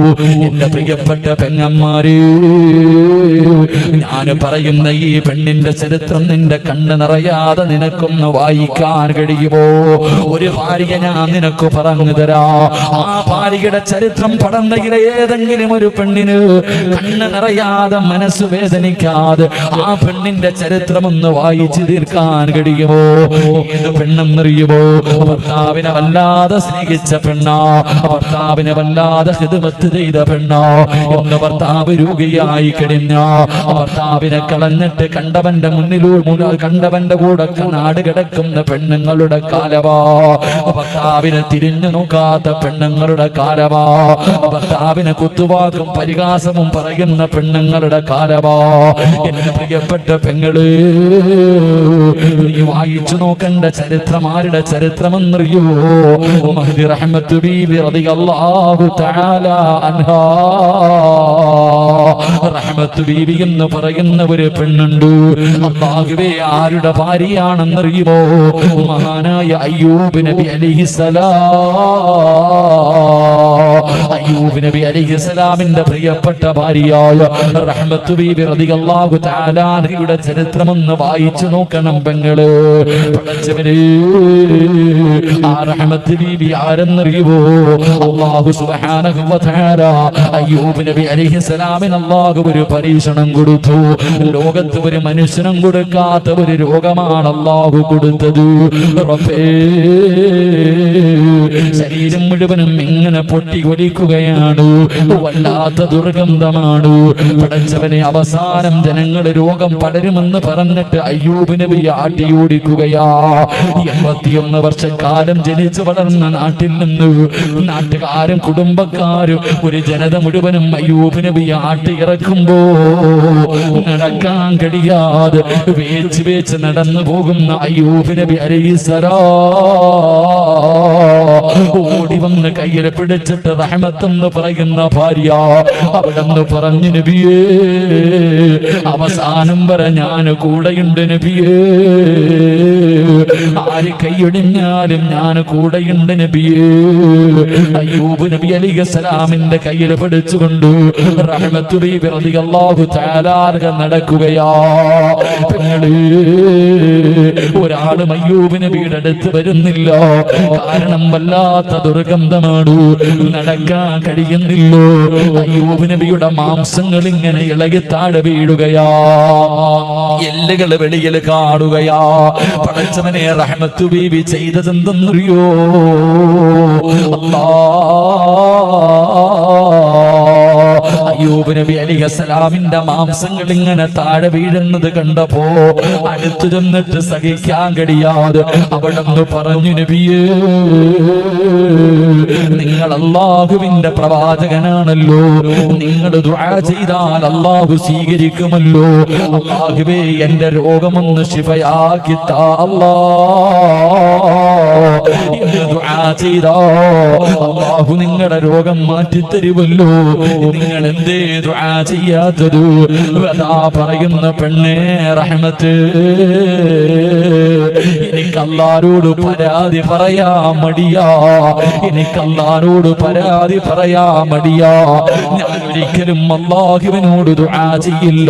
എന്റെ പ്രിയപ്പെട്ട പെങ്ങന്മാര്, ഞാൻ പറയുന്ന ഈ പെണ്ണിന്റെ ചരിത്രം നിന്റെ കണ്ണ് നിറയാതെ നിനക്കൊന്ന് വായിക്കാൻ കഴിയുമോ? ഒരു ഭാര്യ ഞാൻ നിനക്ക് പറഞ്ഞു തരാ. ആ ഭാര്യയുടെ ചരിത്രം പടന്നയിലെ ഏതെങ്കിലും ഒരു പെണ്ണിന് കണ്ണ് നിറയാതെ, മനസ്സ് വേദനിക്കാതെ ആ പെണ്ണിന്റെ ചരിത്രം ഒന്ന് വായിച്ചു തീർക്കാൻ കഴിയുമോ? ഏത് പെണ്ണെന്നറിയുമോ? ഭർത്താവിനെ വല്ലാതെ സ്നേഹിച്ച പെണ്ണാ, ഭർത്താവിനെ വല്ലാതെ ഖിദ്മത്ത് ചെയ്ത പെണ്ണാ. ഒന്ന് ഭർത്താവ് രോഗിയായി കഴിഞ്ഞ, ഭർത്താവിനെ കളഞ്ഞിട്ട് കണ്ടവന്റെ മുന്നിലൂടെ, കണ്ടവന്റെ കൂടെ നാട് കിടക്കുന്ന പെണ്ണുങ്ങളുടെ കാലവാ. ഭർത്താവിനെ തിരിഞ്ഞു നോക്കാത്ത പെണ്ണുങ്ങളുടെ കാലവാ. ഭർത്താവിനെ കുത്തുവാക്കും പരിഹാസവും പറയുന്ന പെണ്ണുങ്ങളുടെ കാലവാ. എന്റെ പ്രിയപ്പെട്ട പെങ്ങള്, നീ വായിച്ചു നോക്കേണ്ട ചരിത്രം ആരുടെ ചരിത്രമെന്നറിയോ? മഹ്ദി റഹ്മത്ത് ബീബി റളിയല്ലാഹു തആല അൻഹാ. റഹ്മത്ത് ബീബി എന്ന് പറയുന്ന ഒരു പെണ്ണുണ്ട്. അല്ലാഹുവേ, ആരുടെ ഭാര്യയാണെന്നറിയുമോ? മഹാനായ അയ്യൂബ് നബി അലൈഹിസ്സലാം. അയ്യൂബ് നബി അലൈഹിസ്സലാമിന്റെ പ്രിയപ്പെട്ട ഭാര്യയായ റഹ്മത്ത് ബീബി റളിയല്ലാഹു തആല അൻഹയുടെ ചരിത്രമൊന്ന് വായിച്ചു നോക്കണം പെങ്ങള്. പടച്ചവനെ, ആ റഹ്മത്ത് ബീബി ആരെന്നറിയുമോ? അല്ലാഹു സുബ്ഹാനഹു വ തആല അയ്യൂബ് നബി അലൈഹിസ്സലാമിന് അല്ലാഹു ഒരു പരീക്ഷണം കൊടുത്തു. ലോകത്ത് ഒരു മനുഷ്യനും കൊടുക്കാത്ത ഒരു രോഗമാണ് അല്ലാഹു കൊടുത്തത്. റബ്ബേ, ശരീരം മുഴുവനും ഇങ്ങനെ പൊട്ടിയൊലിക്കുകയാണ്, വല്ലാത്ത ദുർഗന്ധമാണ്. പടച്ചവനെ, അവസാനം ജനങ്ങൾ രോഗം പടരുമെന്ന് പറഞ്ഞിട്ട് അയ്യൂബ് നബി ആട്ടിയോടിക്കുകയാ. 81 വർഷക്കാലം ജനിച്ചു വളർന്ന നാട്ടിൽ നിന്ന് നാട്ടുകാരും കുടുംബക്കാരും ഒരു ജനത മുഴുവനും അയ്യൂബ് നബി ആട്ടി ഇറക്കുമ്പോ നടക്കാൻ കഴിയാതെ വേച്ച് വേച്ച് നടന്നു പോകുന്ന അയ്യൂബ് നബി അലൈഹിസ്സലാം ഓടി വന്ന് കയ്യിൽ പിടിച്ചിട്ട് റഹ്മത്തെന്ന് പറയുന്ന ഭാര്യ അവിടെന്ന് പറഞ്ഞു, നബിയേ, അവസാനം വരെ ഞാൻ കൂടെയുണ്ട് നബിയേ, ആര് കൈയൊടിഞ്ഞാലും ഞാൻ കൂടെയുണ്ട് നബിയേ. അയ്യൂബ് നബി അലൈഹിസ്സലാമിന്റെ കയ്യിൽ പിടിച്ചുകൊണ്ട് റഹ്മത്ത് ബീബി റളിയല്ലാഹു തആല നടക്കുകയാ. ഒരാളും അയ്യൂബ് നബിയുടെ അടുത്ത് വരുന്നില്ല, കാരണം വല്ലാത്ത ദുർഗന്ധമാണ്, നടക്കാൻ കഴിയുന്നില്ലോ. അയ്യൂബ് നബിയുടെ മാംസങ്ങൾ ഇങ്ങനെ ഇളകി താഴെ വീഴുകയാ, എല്ലുകൾ വെളിയിൽ കാണുകയാ. പടച്ചവനെ, റഹ്മത്ത് ബീബി ചെയ്തതെന്തെന്നറിയോ? അയ്യൂബ് നബി അലൈഹിസ്സലാമിന്റെ മാംസങ്ങൾ ഇങ്ങനെ താഴെ വീഴുന്നത് കണ്ടപ്പോ അടുത്തു ചെന്നിട്ട് സഹിക്കാൻ കഴിയാതെ അവിടെന്ന് പറഞ്ഞു, നബിയേ, നിങ്ങൾ അല്ലാഹുവിന്റെ പ്രവാചകനാണല്ലോ, നിങ്ങൾ ദുആ ചെയ്താൽ അല്ലാഹു സ്വീകരിക്കുമല്ലോ. അല്ലാഹുവേ, എന്റെ രോഗമൊന്ന് ശിഫയാക്കി താ അല്ലാഹ് എന്ന് ദുആ ചെയ്താ അല്ലാഹു നിങ്ങളുടെ രോഗം മാറ്റിത്തരുമല്ലോ. നിങ്ങൾ എന്തേ ദുആ ചെയ്യാത്തത്? അതാ പറയുന്ന പെണ്ണേ, റഹ്മത്ത്, എനിക്ക് അല്ലാഹുവോട് പരാതി പറയാ മടിയാ, എനിക്ക് അല്ലാഹുവോട് പരാതി പറയാ മടിയാ. ഞാൻ ഒരിക്കലും അല്ലാഹുവിനോട് ദുആ ചെയ്യില്ല.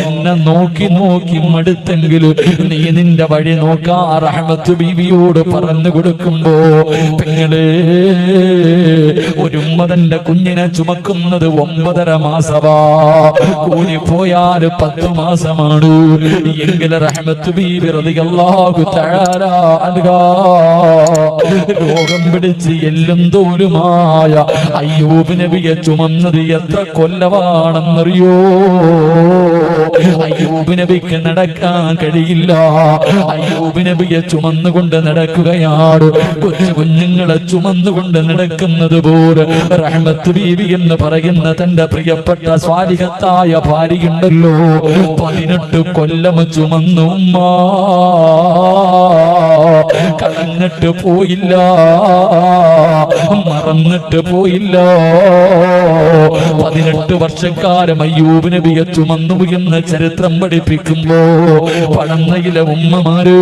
എന്നെ നോക്കി നോക്കി മടുത്തെങ്കിലും നീ നിന്റെ വഴി നോക്കാ റഹ്മത്ത് ബീവിയോട് പറഞ്ഞു കൊടുക്കുമ്പോ, പെങ്ങളെ, ഒരു ഉമ്മ തന്റെ കുഞ്ഞിനെ ചുമക്കുന്നത് 9.5 മാസമാ, കൂടി പോയാൽ 10 മാസമാണ്. എങ്കിൽ റഹ്മത്ത് ബീവി റളിയല്ലാഹു തആല അൻഹാ രോഗം പിടിച്ച് എല്ലും തോലുമായ അയ്യൂബ് നബിയെ ചുമന്നത് എത്ര കൊല്ലമാണെന്നറിയോ? അയ്യൂബ് നബിക്ക് നടക്കാൻ കഴിയില്ല. അയ്യൂബ് നബിയെ ചുമന്നുകൊണ്ട് നടക്കുകയാണ്. കൊച്ചു കുഞ്ഞുങ്ങളെ ചുമന്നുകൊണ്ട് നടക്കുന്നത് പോലെ റഹ്മത്ത് ബീവി എന്ന് പറയുന്ന തന്റെ പ്രിയപ്പെട്ട സ്വാലിഹത്തായ ഭാര്യയുണ്ടല്ലോ, 18 കൊല്ലം ചുമന്നു. കളഞ്ഞിട്ട് പോയില്ല, മറന്നിട്ട് പോയില്ല. 18 വർഷക്കാലം അയ്യൂബ് നബിയെ ചുമന്നു എന്ന് ചരിത്രം പഠിപ്പിക്കുമ്പോ പടന്നയിലെ ഉമ്മമാര്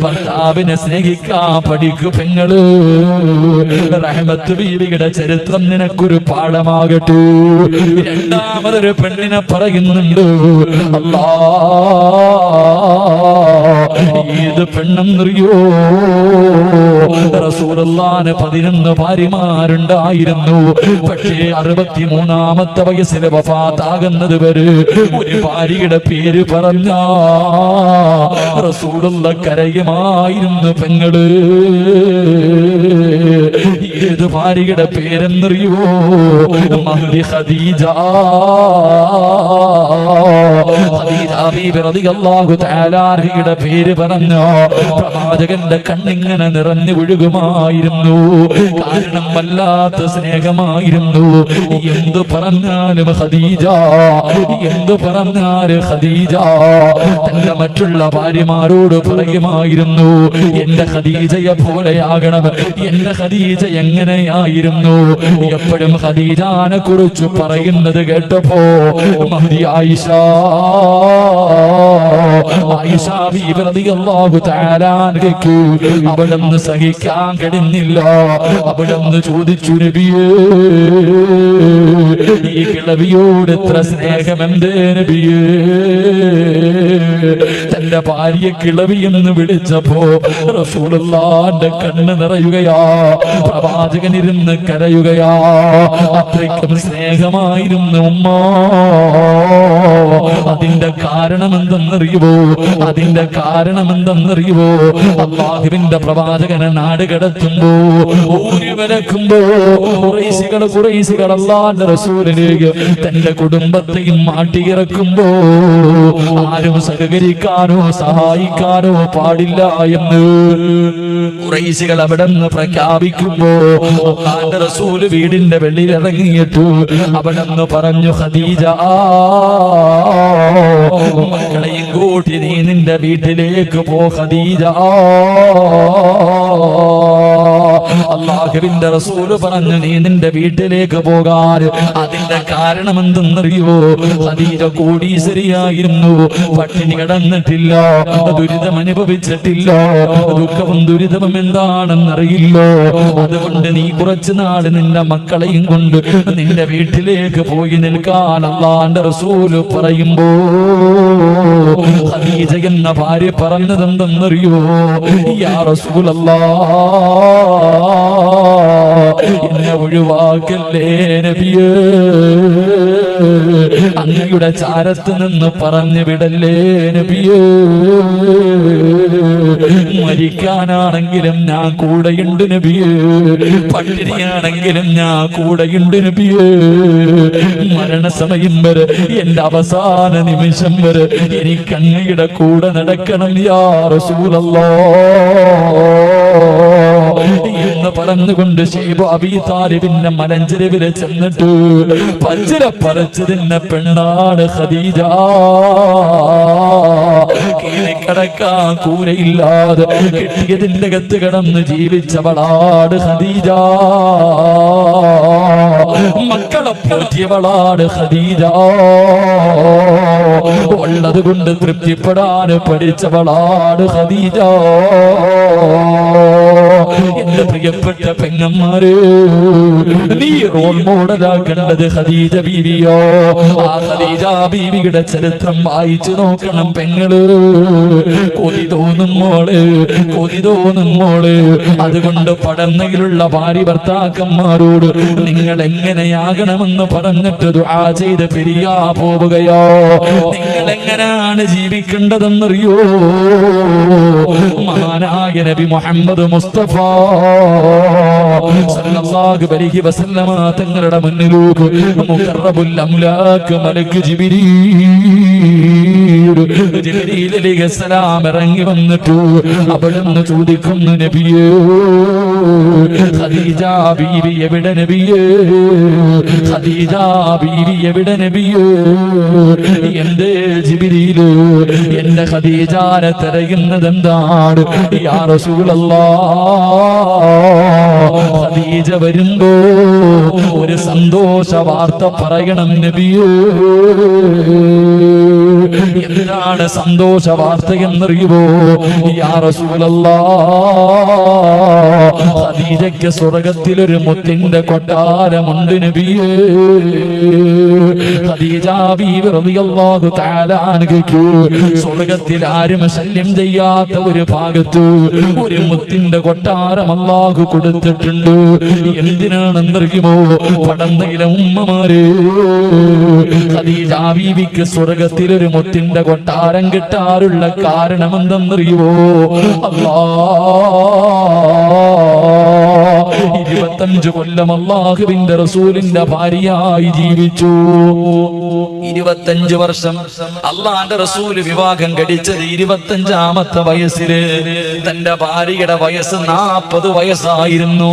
ഭർത്താവിനെ സ്നേഹിക്കാൻ പഠിക്കു പെങ്ങള്. റഹ്മത്ത് ബീവിയുടെ ചരിത്രം നിനക്കൊരു പാഠമാകട്ടെ. രണ്ടാമതൊരു പെണ്ണിനെ പറയുന്നുണ്ട്. അല്ലാ, ഏത് പെണ്ണെന്നറിയോ? റസൂലുള്ളാഹിന് 11 ഭാര്യമാരുണ്ടായിരുന്നു. പക്ഷേ 63-ാമത്തെ വയസ്സിൽ വഫാത്താകുന്നത് വരെ ഒരു ഭാര്യയുടെ പേര് പറഞ്ഞ റസൂലുള്ളാഹി കരയുമായിരുന്നു പെങ്ങള്. ഏത് ഭാര്യയുടെ പേരെന്നറിയോ? മഹദി ഖദീജ. ഖദീജ ബീബി റളിയല്ലാഹു തആല അൻഹയുടെ പേര് പറഞ്ഞ പ്രവാചകന്റെ കണ്ണിങ്ങനെ നിറഞ്ഞു ഒഴുകുമായിരുന്നു. കാരണം വല്ലാത്ത സ്നേഹമായിരുന്നു. എന്തു പറഞ്ഞാലും ഖദീജ, എന്തു പറഞ്ഞാലും ഖദീജ തന്റെ മറ്റുള്ള ഭാര്യമാരോട് പറയുമായിരുന്നു, എന്റെ ഖദീജയെ പോലെയാകണം. എന്റെ ഖദീജ എങ്ങനെയായിരുന്നു? എപ്പോഴും ഖദീജാനെ കുറിച്ച് പറയുന്നത് കേട്ടപ്പോ മഹദി ആയിഷ ബീബി റളിയല്ലാഹു തആല അൻഹു അവിടുന്ന് സഹിക്കാൻ കഴിഞ്ഞില്ല. അവിടുന്ന് ചോദിച്ചു, നബിയേ, ഈ കിളവിയോട് എത്ര സ്നേഹമെന്തേ നബിയേ? തന്റെ ഭാര്യ കിളവി എന്ന് വിളിച്ചപ്പോ റസൂലുള്ളാഹിന്റെ കണ്ണ് നിറയുകയാ. പ്രവാചകൻ ഇരുന്ന് കരയുകയാ. അത്രയ്ക്കും സ്നേഹമായിരുന്നു ഉമ്മ. അതിന്റെ കാരണം എന്തെന്നറിയുവോ? അതിന്റെ കാരണം എന്തെന്നറിയുവോ? അല്ലാഹുവിന്റെ പ്രവാചകനെ നാട് കടത്തുമ്പോ ഊരി വരക്കുമ്പോ ഖുറൈശികൾ അല്ലാഹുവിന്റെ റസൂലിലേക്ക് തന്റെ കുടുംബത്തെയും മാട്ടിയിറക്കുമ്പോ ആരും സഹകരിക്കാനോ സഹായിക്കാനോ പാടില്ല എന്ന് ഖുറൈശികൾ അവിടെ നിന്ന് പ്രഖ്യാപിക്കുമ്പോ അല്ലാഹുവിന്റെ റസൂൽ വീടിന്റെ വെളിയിൽ ഇറങ്ങിയിട്ട് അവിടെ നിന്ന് പറഞ്ഞു, ഖദീജ, മക്കളെയും കൂട്ടി നീ നിന്റെ വീട്ടിലേക്ക് പോ ഖദീജ. അല്ലാഹുവിന്റെ റസൂല് പറഞ്ഞു, നീ നിന്റെ വീട്ടിലേക്ക് പോകാൻ. അതിന്റെ കാരണം എന്തെന്നറിയോ? ഖദീജ കോടീശ്വരിയായിരുന്നു. പട്ടിണി കിടന്നിട്ടില്ല, ദുരിതം അനുഭവിച്ചിട്ടില്ല. ദുഃഖവും ദുരിതവും എന്താണെന്നറിയില്ല. അതുകൊണ്ട് നീ കുറച്ചു നാൾ നിന്റെ മക്കളെയും കൊണ്ട് നിന്റെ വീട്ടിലേക്ക് പോയി നിൽക്കാൻ അല്ലാഹുവിന്റെ റസൂല് പറയുമ്പോ ഖദീജ എന്ന ഭാര്യ പറഞ്ഞതെന്തെന്നറിയോ? യാ റസൂലല്ലാഹ്, എന്നെ ഒഴിവാക്കല്ലേ നബിയേ, അങ്ങയുടെ ചാരത്ത് നിന്ന് പറഞ്ഞു വിടല്ലേ നബിയേ. മരിക്കാനാണെങ്കിലും ഞാൻ കൂടെയുണ്ട് നബിയേ, പട്ടിണിയാണെങ്കിലും ഞാൻ കൂടെയുണ്ട് നബിയേ. മരണസമയം വരെ, എന്റെ അവസാന നിമിഷം വരെ എനിക്ക് അങ്ങയുടെ കൂടെ നടക്കണം യാ റസൂലല്ലാഹ് എന്ന് പറഞ്ഞുകൊണ്ട് ശൈബ് അബീ താലിബിന്റെ മലഞ്ചെരുവിൽ ചെന്നിട്ട് പച്ചില പറിച്ചു തിന്ന പെണ്ണാണ് ഖദീജ. കീഴിക്കടക്കാൻ കൂരയില്ലാതെ കെട്ടിയതിന്റെ അകത്ത് കിടന്ന് ജീവിച്ചവളാണ് ഖദീജ. മക്കളെ പോറ്റിയവളാണ് ഖദീജ. ഉള്ളത് കൊണ്ട് തൃപ്തിപ്പെടാൻ പഠിച്ചവളാണ് ഖദീജ. എന്റെ പ്രിയപ്പെട്ട പെങ്ങന്മാരെ, നീ റോൾ മോഡലാക്കേണ്ടത് ഖദീജ ബീവിയോ? ആ ഖദീജ ബീവിയുടെ ചരിത്രം വായിച്ചു നോക്കണം പെങ്ങള്. കൊതി തോന്നും മോള്, കൊതി തോന്നും മോള്. അതുകൊണ്ട് പടന്നയിലുള്ള ഭാര്യ ഭർത്താക്കന്മാരോട് നിങ്ങൾ എങ്ങനെയാകണമെന്ന് പറഞ്ഞിട്ട് ദുആ ചെയ്ത് പിരിയാ പോവുകയോ? നിങ്ങൾ എങ്ങനെയാണ് ജീവിക്കേണ്ടതെന്നറിയോ? മഹാനായ നബി മുഹമ്മദ് മുസ്തഫ സല്ലല്ലാഹു അലൈഹി വസല്ലമ തങ്ങളുടെ മുന്നിലേക്ക് മുഖറബുൽ അംലാക്ക് മലക്ക് ജിബ്രീൽ അലൈഹിസ്സലാം ഇറങ്ങി വന്നിട്ട് അവിടുന്ന് ചോദിക്കുന്നു, നബിയേ, ഖദീജ ബീവി എവിടെ നബിയേ? ഖദീജ ബീവി എവിടെ നബിയേ? എന്റെ ജിബ്രീൽ എന്റെ ഖദീജാനെ തിരയുന്നത് എന്താണ് യാ റസൂലല്ലാഹ്? ഖദീജ വരുമ്പോ ഒരു സന്തോഷ വാർത്ത പറയണം നബിയേ. എന്താണ് സന്തോഷ വാർത്ത എന്നറിയുമോ യാ റസൂലല്ലാഹ്? ഖദീജയ്ക്ക് സ്വർഗ്ഗത്തിലൊരു മുത്തിന്റെ കൊട്ടാരമുണ്ട് നബിയേ. ഖദീജ ബീവി റളിയല്ലാഹു തആല അൻഹയ്ക്ക് സ്വർഗ്ഗത്തിൽ ആരും ശല്യം ചെയ്യാത്ത ഒരു ഭാഗത്ത് ഒരു മുത്തിന്റെ കൊട്ടാരം അല്ലാഹു കൊടുത്തിട്ടുണ്ട്. എന്തിനാണെന്നറിയുമോ? പടന്നയിലെ ഉമ്മമാരെ, ഖദീജ ബീവിക്ക് സ്വർഗ്ഗത്തിലൊരു മുത്തിന്റെ കൊട്ടാരം കിട്ടാറുള്ള കാരണം എന്തെന്നറിയുമോ? അല്ലാഹ് 25 കൊല്ലം അല്ലാഹുവിന്റെ റസൂലിന്റെ ഭാര്യയായി ജീവിച്ചു. 25 വർഷം അല്ലാഹുവിന്റെ റസൂല് വിവാഹം കഴിച്ചത് 25ാമത്തെ വയസ്സില്. തന്റെ ഭാര്യയുടെ വയസ്സ് 40 വയസ്സായിരുന്നു.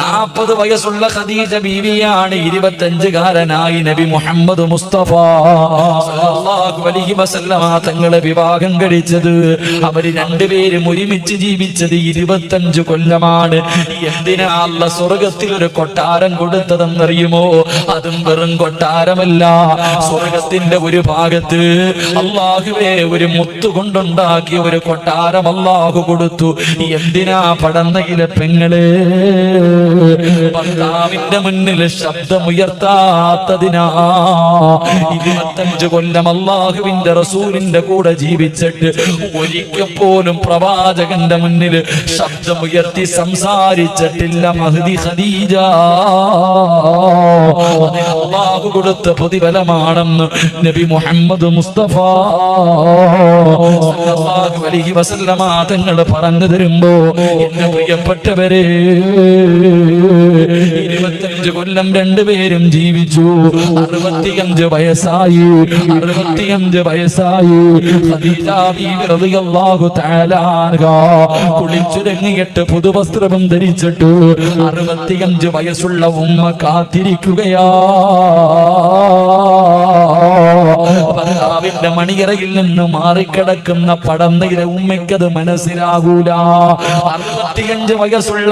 40 വയസ്സുള്ള ഖദീജ ബീവിയാണ് 25കാരനായി നബി മുഹമ്മദ് മുസ്തഫ സല്ലല്ലാഹു അലൈഹി വസല്ലമ തങ്ങളെ വിവാഹം കഴിച്ചത്. അവര് രണ്ടുപേരും ഒരുമിച്ച് ജീവിച്ചത് 25 കൊല്ലമാണ്. എന്ത് എന്തിനാ അല്ല സ്വർഗത്തിൽ ഒരു കൊട്ടാരം കൊടുത്തതെന്നറിയുമോ? അതും വെറും കൊട്ടാരമല്ല. സ്വർഗത്തിന്റെ ഒരു ഭാഗത്ത് അല്ലാഹുവേ ഒരു മുത്തുകൊണ്ടുണ്ടാക്കിയ ഒരു കൊട്ടാരം അല്ലാഹു കൊടുത്തു. എന്തിനാ പടന്നയിലെ പെങ്ങളെ? ഭർത്താവിന്റെ മുന്നിൽ ശബ്ദമുയർത്താത്തതിനാ. 25 കൊല്ലം അല്ലാഹുവിന്റെ റസൂലിന്റെ കൂടെ ജീവിച്ചിട്ട് ഒരിക്കൽ പോലും പ്രവാചകന്റെ മുന്നിൽ ശബ്ദമുയർത്തി സംസാരിച്ചിട്ടില്ല മഹ്ദി ഖദീജ. അതിന് അല്ലാഹു കൊടുത്ത പ്രതിഫലമാണെന്ന് നബി മുഹമ്മദ് മുസ്തഫ സല്ലല്ലാഹു അലൈഹി വസല്ലമ തങ്ങൾ പറഞ്ഞു തരുമ്പോ, എന്റെ പ്രിയപ്പെട്ടവരെ, 25 കൊല്ലം രണ്ടുപേരും ജീവിച്ചു. 65 വയസ്സായി. ഖദീജ ബീവി റളിയല്ലാഹു തആല അൻഹ കുളിച്ചുരങ്ങിയിട്ട് പുതുവസ്ത്രം ധരിച്ചിട്ട് 65 വയസ്സുള്ള ഉമ്മ കാത്തിരിക്കുകയാ. ഭർത്താവിന്റെ മണിയറയിൽ നിന്ന് മാറിക്കിടക്കുന്ന പടന്നയിലെ ഉമ്മയ്ക്കത് മനസ്സിലാകൂല. 65 വയസ്സുള്ള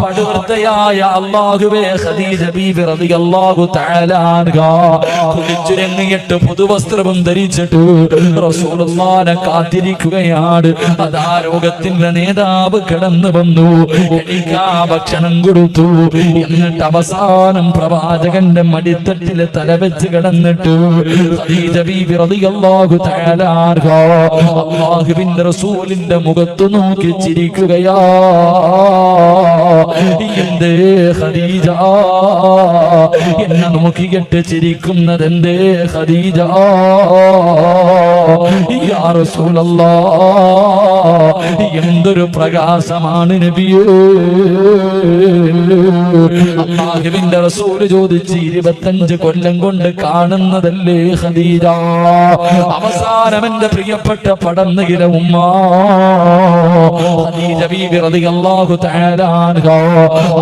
പടുവൃത്തയായ അല്ലാഹുവേ ഖദീജ ബീവി റളിയല്ലാഹു തആല അൻഹ കുളിച്ചുരങ്ങിയിട്ട് പുതുവസ്ത്രം ധരിച്ചിട്ട് റസൂലുള്ളാഹിനെ കാത്തിരിക്കുകയാണ്. അതാ ലോകത്തിന്റെ നേതാവ് കടന്നു വന്നു. എനിക്ക് ഭക്ഷണം കൊടുത്തു. എന്നിട്ട് അവസാനം പ്രവാചകന്റെ മടിത്തട്ടിൽ തലവെച്ച് കിടന്നിട്ട് ഖദീജ ബീവി റളിയല്ലാഹു തആല അൻഹ അല്ലാഹുവിന്റെ റസൂലിന്റെ മുഖത്ത് നോക്കി ചിരിക്കുകയാ. എന്തേ ഖദീജ എന്നെ നോക്കിയിട്ട് ചിരിക്കുന്നത്? എന്തേ ഖദീജ? യാ റസൂലല്ലാഹ്, എന്തൊരു പ്രകാശമാണ് നബിയേ. അല്ലാഹുവിന്റെ റസൂൽ ചോദിച്ചു, 25 കൊല്ലം കൊണ്ട് കാണുന്നതല്ലേ ഖദീജ? അവസാനം എന്റെ പ്രിയപ്പെട്ട പടന്നയിലെ ഉമ്മ ഖദീജ ബീവി റളിയല്ലാഹു തആല അൻഹ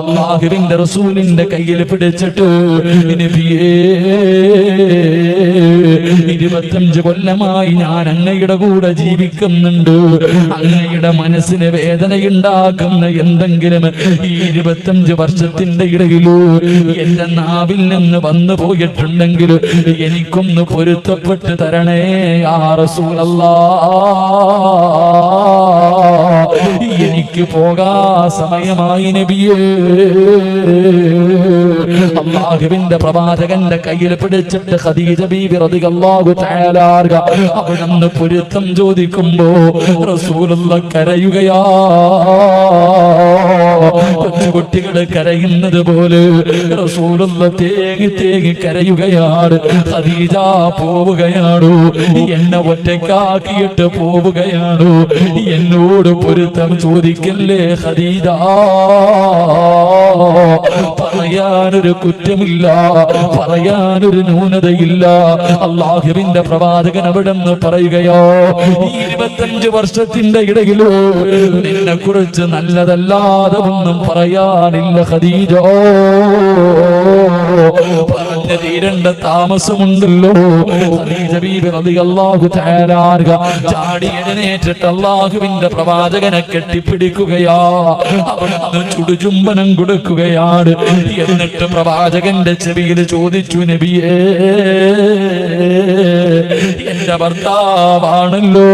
അല്ലാഹുവിന്റെ റസൂലിന്റെ കയ്യിൽ പിടിച്ചിട്ട്, നബിയേ, 25 കൊല്ലമായി ഞാൻ അങ്ങയുടെ കൂടെ ജീവിക്കുന്നുണ്ട്. അങ്ങയുടെ മനസ്സിന് വേദനയുണ്ടാക്കുന്ന എന്തെങ്കിലും ഈ 25 വർഷത്തിന്റെ ഇടയിൽ എന്റെ നാവിൽ നിന്ന് വന്നു പോയിട്ടുണ്ടെങ്കിൽ എനിക്കൊന്ന് പൊരുത്തപ്പെട്ട് തരണേ യാ റസൂലല്ലാഹ്. എനിക്ക് പോകാ സമയമായി നബിയേ. അല്ലാഹുവിന്റെ പ്രവാചകന്റെ കയ്യിൽ പിടിച്ചിട്ട് ഖദീജ ബീവി റളിയല്ലാഹു തആല അൻഹ അവിടുന്ന് പൊരുത്തം ചോദിക്കുമ്പോ റസൂലുള്ളാഹ് കരയുകയാ. കൊച്ചുകുട്ടികൾ കരയുന്നത് പോലെ റസൂലുള്ളാഹ് തേങ്ങി തേങ്ങി കരയുകയാണ്. ഖദീജ പോവുകയാണോ? എന്നെ ഒറ്റയ്ക്കാക്കിയിട്ട് പോവുകയാണോ? എന്നോട് പൊരുത്തം ചോദിക്കല്ലേ ഖദീജ. പറയാനൊരു കുറ്റമില്ല, പറയാനൊരു ന്യൂനതയില്ല. അല്ലാഹുവിന്റെ പ്രവാചകൻ അവിടെന്ന് പറയുകയോ, 25 വർഷത്തിന്റെ ഇടയിലോ നിന്നെ കുറിച്ച് നല്ലതല്ലാതെ ഒന്നും പറയാനില്ല ഖദീജ. പറഞ്ഞു തീരേണ്ട താമസമുണ്ടല്ലോ. ഖദീജ ബീവി റളിയല്ലാഹു തആല അൻഹ ചാടി എഴുന്നേറ്റിട്ട് അല്ലാഹുവിന്റെ പ്രവാചകനെ കെട്ടിപ്പിടിക്കുകയാ. അവിടുന്ന് ചുടുചുംബനം കൊടുക്കുകയാണ്. എന്നിട്ട് പ്രവാചകന്റെ ചെവിയിൽ ചോദിച്ചു, നബിയേ, എന്റെ ഭർത്താവാണല്ലോ,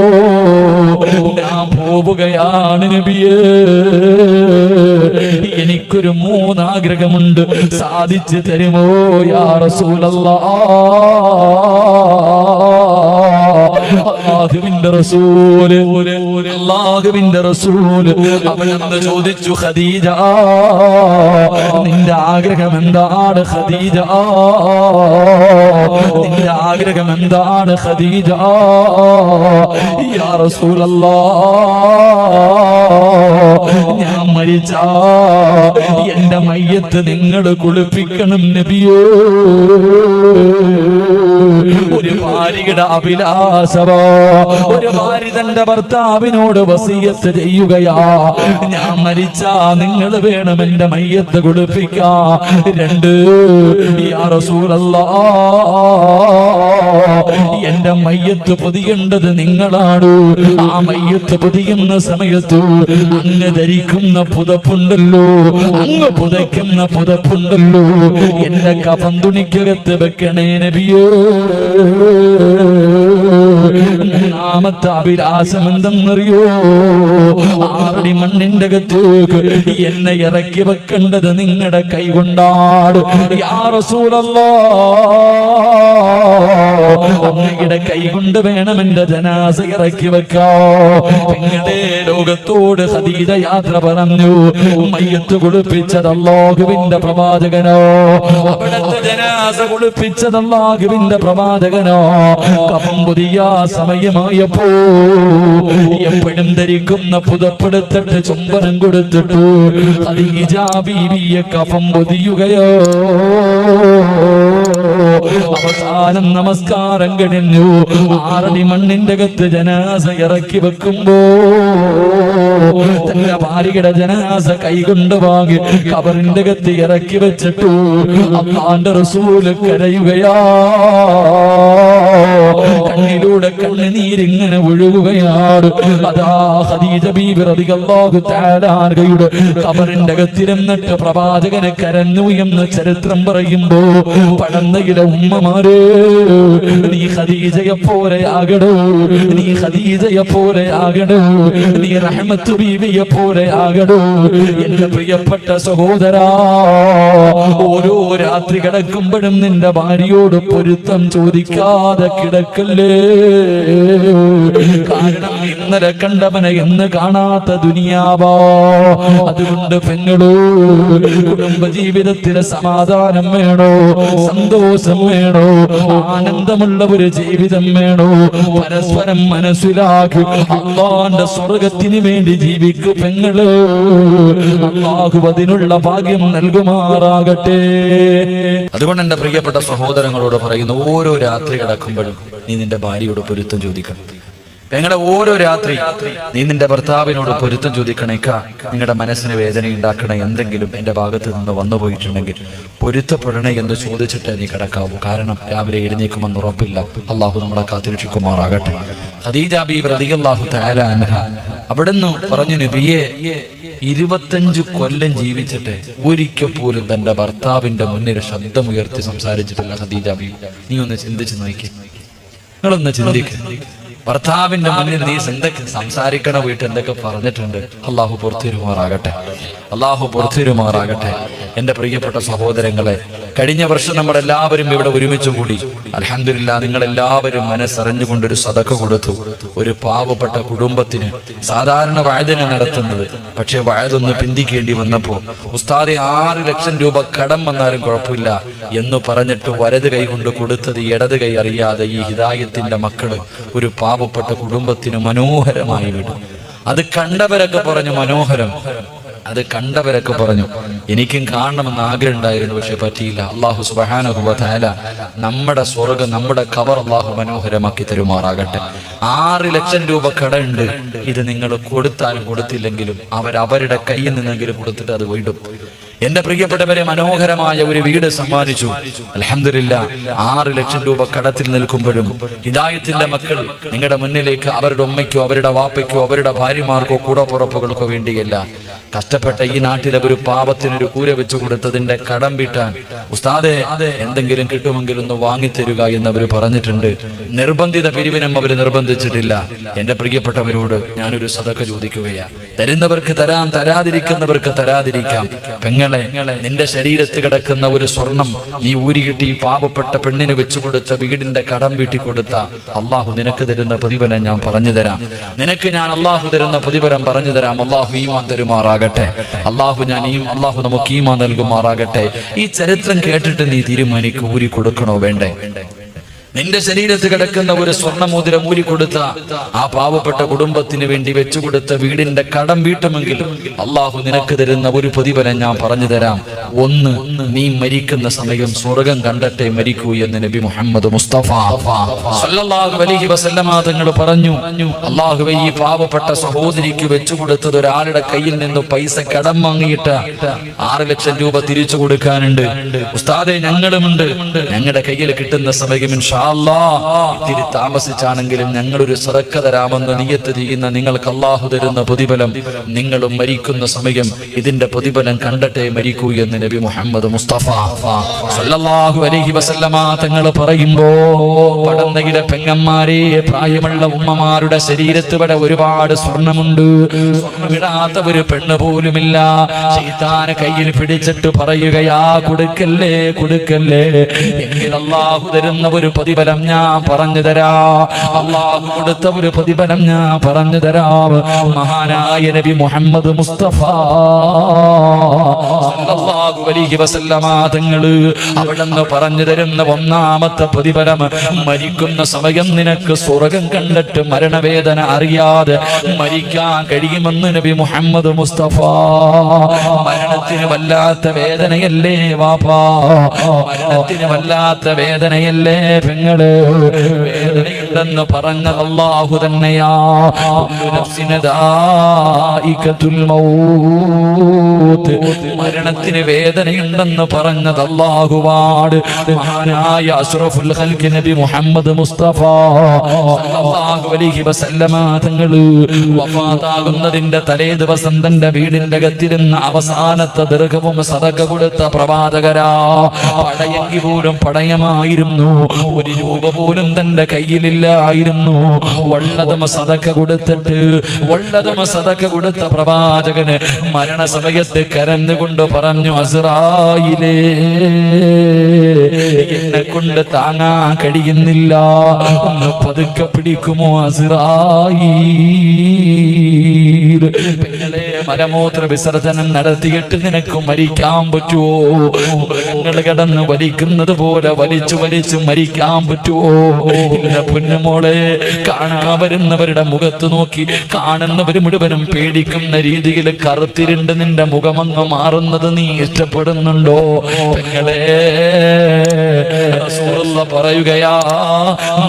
ഞാൻ പോവുകയാണ് നബിയേ. എനിക്കൊരു 3 ആഗ്രഹമുണ്ട്, സാധിച്ചു തരുമോ യാ റസൂലല്ലാഹ്? അല്ലാഹുവിന്റെ റസൂല് അവനെന്ന് ചോദിച്ചു, ഖദീജ, നിന്റെ ആഗ്രഹം എന്താണ് ഖദീജ? നിന്റെ ആഗ്രഹം എന്താണ് ഖദീജ? യാ റസൂലല്ലാഹ്, ഞാൻ മരിച്ചാ എന്റെ മയ്യത്ത് നിങ്ങൾ കുളിപ്പിക്കണം നബിയേ. ഒരു ഭാര്യയുടെ അഭിലാഷമോ, ഒരു ഭാര്യ തന്റെ ഭർത്താവിനോട് വസിയത്ത് ചെയ്യുകയാ, ഞാൻ മരിച്ചാ നിങ്ങൾ വേണം എന്റെ മയ്യത്ത് കുളിപ്പിക്കാ. 2, യാ റസൂലല്ലാഹ്, എന്റെ മയ്യത്ത് പൊതിയേണ്ടത് നിങ്ങളാണ്. ആ മയ്യത്ത് പൊതിയുന്ന സമയത്ത് അങ്ങ് ധരിക്കുന്ന പുതപ്പുണ്ടല്ലോ, അങ്ങ് പുതയ്ക്കുന്ന പുതപ്പുണ്ടല്ലോ, എന്റെ കഫൻ തുണിക്കകത്ത് വെക്കണേ നബിയേ. മൂന്നാമത്തെ അഭിലാഷം എന്തെന്നറിയോ? 6 അടി മണ്ണിന്റെ അകത്തേക്ക് എന്നെ ഇറക്കി വെക്കേണ്ടത് നിങ്ങളുടെ കൈ കൊണ്ടാണ്. യാ റസൂലല്ലാഹ്, അങ്ങയുടെ കൈ കൊണ്ട് വേണം എന്റെ ജനാസ ഇറക്കി വെക്കാ. നിങ്ങളുടെ ലോകത്തോട് ഖദീജ യാത്ര പറഞ്ഞു. മയ്യത്ത് കുളിപ്പിച്ചത് അല്ലാഹുവിന്റെ പ്രവാചകനോ, അവിടുത്തെ ജനാസ കുളിപ്പിച്ചത് അല്ലാഹുവിന്റെ പ്രവാചകനോ. കഫൻ പൊതിയാ സമയമായപ്പോ എപ്പോഴും ധരിക്കുന്ന പുതപ്പെടുത്തിട്ട് ചുംബനം കൊടുത്തിട്ട് ഖദീജ ബീവിയെ കഫൻ പൊതിയുകയോ. അവസാനം നമസ്കാരം കഴിഞ്ഞു. 6 അടി മണ്ണിന്റെ അകത്ത് ജനാസ ഇറക്കി വെക്കുമ്പോ തന്റെ ഭാര്യയുടെ ജനാസ കൈകൊണ്ട് വാങ്ങി ഖബറിന്റെ അകത്ത് ഇറക്കി വെച്ചിട്ടു അല്ലാഹുവിന്റെ റസൂല് കരയുകയാ. കണ്ണിലൂടെ കണ്ണുനീരിങ്ങനെ ഒഴുകുകയാണ്. അതാ ഖദീജ ബീബി റളിയല്ലാഹു തആല അൻഹയുടെ ഖബറിന്റെ അകത്തിരുന്നിട്ട് പ്രവാചകനെ കരഞ്ഞു എന്ന് ചരിത്രം പറയുമ്പോ പടന്നയിലെ ഉമ്മമാരെ, നീ ഖദീജയെ പോലെയാകണോ, നീ ഖദീജയെ പോലെയാകണോ, നീ റഹ്മത്ത് ബീവിയെ പോലെയാകണോ. എന്റെ പ്രിയപ്പെട്ട സഹോദരാ, ഓരോ രാത്രി കിടക്കുമ്പോഴും നിന്റെ ഭാര്യയോട് പൊരുത്തം ചോദിക്കാതെ കിടക്കല്ലേ. കാരണം ഇന്നലെ കണ്ടവനെ എന്ന് കാണാത്ത ദുനിയാവാ. അതുകൊണ്ട് പെങ്ങളോ, കുടുംബജീവിതത്തിന് സമാധാനം വേണോ, സന്തോഷം വേണോ, ആനന്ദമുള്ള ഒരു ജീവിതം വേണോ, പരസ്പരം മനസ്സിലാക്കി അല്ലാഹുവിന്റെ സ്വർഗത്തിന് വേണ്ടി ജീവിക്കൂ പെങ്ങള്. അല്ലാഹു അതിനുള്ള ഭാഗ്യം നൽകുമാറാകട്ടെ. അതുകൊണ്ട് എന്റെ പ്രിയപ്പെട്ട സഹോദരങ്ങളോട് പറയുന്നു, ഓരോ രാത്രി കിടക്കുമ്പോഴും നീ നിന്റെ ഭാര്യയോട് പൊരുത്തം ചോദിക്കണം. പെങ്ങളെ, ഓരോ രാത്രി നീ നിന്റെ ഭർത്താവിനോട് പൊരുത്തം ചോദിക്കണേക്കാ. നിങ്ങളുടെ മനസ്സിന് വേദന ഉണ്ടാക്കണ എന്തെങ്കിലും എന്റെ ഭാഗത്ത് നിന്ന് വന്നു പോയിട്ടുണ്ടെങ്കിൽ പൊരുത്തപ്പെടണേ എന്ന് ചോദിച്ചിട്ട് നീ കിടക്കാവൂ. കാരണം രാവിലെ എഴുന്നേക്കുമെന്ന് ഉറപ്പില്ല. അള്ളാഹു നമ്മളെ കാത്തിരക്ഷിക്കുമാറാകട്ടെ. ഖദീജ ബീബി റളിയല്ലാഹു തആല അൻഹ അവിടുന്ന് പറഞ്ഞു, നബിയേ, 25 കൊല്ലം ജീവിച്ചിട്ട് ഒരിക്കൽ പോലും തന്റെ ഭർത്താവിന്റെ മുന്നിൽ ശബ്ദമുയർത്തി സംസാരിച്ചിട്ടില്ല ഖദീജ ബീബി. നീ ഒന്ന് ചിന്തിച്ചു നോക്കി, നിങ്ങളൊന്ന് ചിന്തിക്ക. ഭർത്താവിന്റെ മുന്നിൽ നീ എന്തൊക്കെ സംസാരിക്കണ വീട്ടിൽ എന്തൊക്കെ പറഞ്ഞിട്ടുണ്ട്. അള്ളാഹു പുറത്തിരുമാറാകട്ടെ, അള്ളാഹു പുറത്തിരുമാറാകട്ടെ. എന്റെ പ്രിയപ്പെട്ട സഹോദരങ്ങളെ, കഴിഞ്ഞ വർഷം നമ്മളെല്ലാവരും ഇവിടെ ഒരുമിച്ച് കൂടി. അൽഹംദുലില്ലാഹ്, നിങ്ങളെല്ലാവരും മനസ്സറിഞ്ഞുകൊണ്ടൊരു സദഖ കൊടുത്തു. ഒരു പാവപ്പെട്ട കുടുംബത്തിന് സാധാരണ വഅദിന നടത്തുന്നത്, പക്ഷെ വഅദൊന്ന് പിന്തിക്കേണ്ടി വന്നപ്പോ ഉസ്താദെ 6 ലക്ഷം രൂപ കടം വന്നാലും കുഴപ്പമില്ല എന്ന് പറഞ്ഞിട്ട് വലത് കൈ കൊണ്ട് കൊടുത്തത് ഇടത് കൈ അറിയാതെ ഈ ഹിദായത്തിന്റെ മക്കള് ഒരു പാവപ്പെട്ട കുടുംബത്തിന് മനോഹരമായി വിടും. അത് കണ്ടവരൊക്കെ പറഞ്ഞു മനോഹരം, അത് കണ്ടവരൊക്കെ പറഞ്ഞു എനിക്കും കാണണമെന്ന് ആഗ്രഹം ഉണ്ടായിരുന്നു, പക്ഷെ പറ്റിയില്ല. അല്ലാഹു സുബ്ഹാനഹു വ തആല നമ്മുടെ സ്വർഗ്ഗം, നമ്മുടെ ഖബർ അല്ലാഹു മനോഹരമാക്കി തരുമാറാകട്ടെ. 6 ലക്ഷം രൂപ കടമുണ്ട്. ഇത് നിങ്ങൾ കൊടുത്താലും കൊടുത്തില്ലെങ്കിലും അവരുടെ കയ്യിൽ നിന്നെങ്കിലും കൊടുത്തിട്ട് അത് വീണ്ടും എന്റെ പ്രിയപ്പെട്ടവരെ മനോഹരമായ ഒരു വീട് സമ്മാനിച്ചു. അൽഹംദുലില്ലാഹ്, 6 ലക്ഷം രൂപ കടത്തിൽ നിൽക്കുമ്പോഴും ഹിദായത്തിന്റെ മക്കൾ നിങ്ങളുടെ മുന്നിലേക്ക് അവരുടെ ഉമ്മയ്ക്കോ അവരുടെ വാപ്പയ്ക്കോ അവരുടെ ഭാര്യമാർക്കോ കൂടപ്പുറപ്പുകൾക്കോ വേണ്ടിയല്ല, കഷ്ടപ്പെട്ട ഈ നാട്ടിലെ ഒരു പാപത്തിനൊരു കൂര വെച്ചു കൊടുത്തതിന്റെ കടം വീട്ടാൻ ഉസ്താദെ എന്തെങ്കിലും കിട്ടുമെങ്കിലും ഒന്ന് വാങ്ങിത്തരുക എന്നവർ പറഞ്ഞിട്ടുണ്ട്. നിർബന്ധിത പിരിവിനും അവർ നിർബന്ധിച്ചിട്ടില്ല. എന്റെ പ്രിയപ്പെട്ടവരോട് ഞാനൊരു സദഖ ചോദിക്കുകയാണ്. തരുന്നവർക്ക് തരാം, തരാതിരിക്കുന്നവർക്ക് തരാതിരിക്കാം. പെങ്ങളെ, നിന്റെ ശരീരത്ത് കിടക്കുന്ന ഒരു സ്വർണം നീ ഊരികിട്ടി പാവപ്പെട്ട പെണ്ണിന് വെച്ചു കൊടുത്ത വീടിന്റെ കടം വീട്ടി കൊടുത്ത അള്ളാഹു നിനക്ക് തരുന്ന പ്രതിഫലം ഞാൻ പറഞ്ഞു തരാം. നിനക്ക് ഞാൻ അള്ളാഹു തരുന്ന പ്രതിഫലം പറഞ്ഞു തരാം. അള്ളാഹു ഈമാൻ തരുമാറാകട്ടെ. അള്ളാഹു നമുക്ക് ഈമാൻ നൽകുമാറാകട്ടെ. ഈ ചരിത്രം കേട്ടിട്ട് നീ തീരുമാനിക്കും ഊരി കൊടുക്കണോ വേണ്ടേ. നിന്റെ ശരീരത്ത് കിടക്കുന്ന ഒരു സ്വർണ്ണമോതിരം ഊരി കൊടുത്ത ആ പാവപ്പെട്ട കുടുംബത്തിന് വേണ്ടി വെച്ചുകൊടുത്ത വീടിന്റെ കടം വീട്ടുമെങ്കിൽ അള്ളാഹു നിനക്ക് തരുന്ന ഒരു പ്രതിഫലം ഞാൻ പറഞ്ഞു തരാം. ഒന്ന്, നീ മരിക്കുന്ന സമയം സ്വർഗം കണ്ടിട്ടേ മരിക്കൂ എന്ന് നബി മുഹമ്മദ് മുസ്തഫ സല്ലല്ലാഹു അലൈഹി വസല്ലമ തങ്ങൾ പറഞ്ഞു. അള്ളാഹുവേ, ഈ പാവപ്പെട്ട സഹോദരിക്ക് വെച്ചുകൊടുത്തത് ഒരാളുടെ കയ്യിൽ നിന്ന് പൈസ കടം വാങ്ങിയിട്ട് 6 ലക്ഷം രൂപ തിരിച്ചു കൊടുക്കാനുണ്ട്. ഉസ്താദെ, ഞങ്ങളുമുണ്ട്. ഞങ്ങളുടെ കയ്യിൽ കിട്ടുന്ന സമയം ഇൻഷാ ഇൻഷാ അല്ലാഹ് ഇത്തിരി താമസിച്ചാണെങ്കിലും ഞങ്ങളൊരു സദഖ തരാമെന്ന് നിയ്യത്ത് ചെയ്യുന്ന നിങ്ങൾക്ക് അല്ലാഹു തരുന്ന പ്രതിഫലം നിങ്ങളും മരിക്കുന്ന സമയം ഇതിന്റെ പ്രതിഫലം കണ്ടിട്ടേ മരിക്കൂ എന്ന് നബി മുഹമ്മദ് മുസ്തഫ സല്ലല്ലാഹു അലൈഹി വസല്ലമ തങ്ങൾ പറയുമ്പോ പടന്നകിലെ പെങ്ങന്മാരെ, പ്രായമുള്ള ഉമ്മമാരുടെ ശരീരത്ത് ഇവിടെ ഒരുപാട് സ്വർണമുണ്ട്, സ്വർണ്ണമിടാത്ത ഒരു പെണ്ണ് പോലുമില്ല. ശൈത്താനെ കയ്യിൽ പിടിച്ചിട്ട് പറയുകയാ, കൊടുക്കല്ലേ കൊടുക്കല്ലേ, എങ്കിൽ അല്ലാഹു തരുന്ന ഒരു പ്രതിഫലം ഞാൻ പറഞ്ഞു തരാ, അല്ലാഹു കൊടുത്ത ഒരു പ്രതിഫലം ഞാൻ പറഞ്ഞു തരാം. മഹാനായ നബി മുഹമ്മദ് മുസ്തഫ സല്ലല്ലാഹു അലൈഹി വസല്ലമ തങ്ങള് അവിടുന്ന് പറഞ്ഞു തരുന്ന ഒന്നാമത്തെ പ്രതിഫലം, മരിക്കുന്ന സമയം നിനക്ക് സ്വർഗം കണ്ടിട്ട് മരണവേദന അറിയാതെ മരിക്കാൻ കഴിയുമെന്ന് നബി മുഹമ്മദ് മുസ്തഫ. മരണത്തിന് വല്ലാത്ത വേദനയല്ലേ വാപ്പാ, മരണത്തിന് വല്ലാത്ത വേദനയല്ലേ പെങ്ങള്, വേദനയുണ്ടെന്ന് പറഞ്ഞത് അല്ലാഹു തന്നെയാ. മരണത്തിന് വേദനയുണ്ടെന്ന് പറഞ്ഞത് അല്ലാഹുവാണ്. മഹാനായ അഷ്റഫുൽ ഖൽഖ് നബി മുഹമ്മദ് മുസ്തഫ സല്ലല്ലാഹു അലൈഹി വസല്ലമ തങ്ങള് വഫാത്താകുന്നതിന്റെ തലേ ദിവസം തന്റെ വീടിന്റെ അകത്തിരുന്ന അവസാനത്തെ ദീർഘവും സദഖ കൊടുത്ത പ്രവാചകരാ. പടയെങ്കിൽ പോലും പടയമായിരുന്നു, ഒരു രൂപ പോലും തന്റെ കയ്യിലില്ലായിരുന്നു. വല്ലതും സദഖ കൊടുത്തിട്ട്, വല്ലതും സദഖ കൊടുത്ത പ്രവാചകന് മരണസമയത്ത് കരഞ്ഞുകൊണ്ട് പറഞ്ഞു, അസ്റായിലേ, എന്നെ കൊണ്ട് താങ്ങാൻ കഴിയുന്നില്ല, ഒന്ന് പതുക്കെ പിടിക്കുമോ അസ്റായീൽ. പെങ്ങളെ, മലമൂത്ര വിസർജനം നടത്തിയിട്ട് നിനക്ക് മരിക്കാൻ പറ്റുമോ? മൃഗങ്ങൾ കിടന്ന് വലിക്കുന്നത് പോലെ വലിച്ചു വലിച്ചു മരിക്കാൻ പറ്റുമോ? ഇല്ല പൊന്നുമോളെ, കാണാൻ വരുന്നവരുടെ മുഖത്ത് നോക്കി കാണുന്നവർ മുഴുവനും പേടിക്കുന്ന രീതിയിൽ കറുത്തിരുണ്ട് നിന്റെ മുഖമങ്ങ് മാറുന്നത് നീ ഇഷ്ടപ്പെടുന്നുണ്ടോ? പെങ്ങളെ, റസൂലുള്ള പറയുകയാ,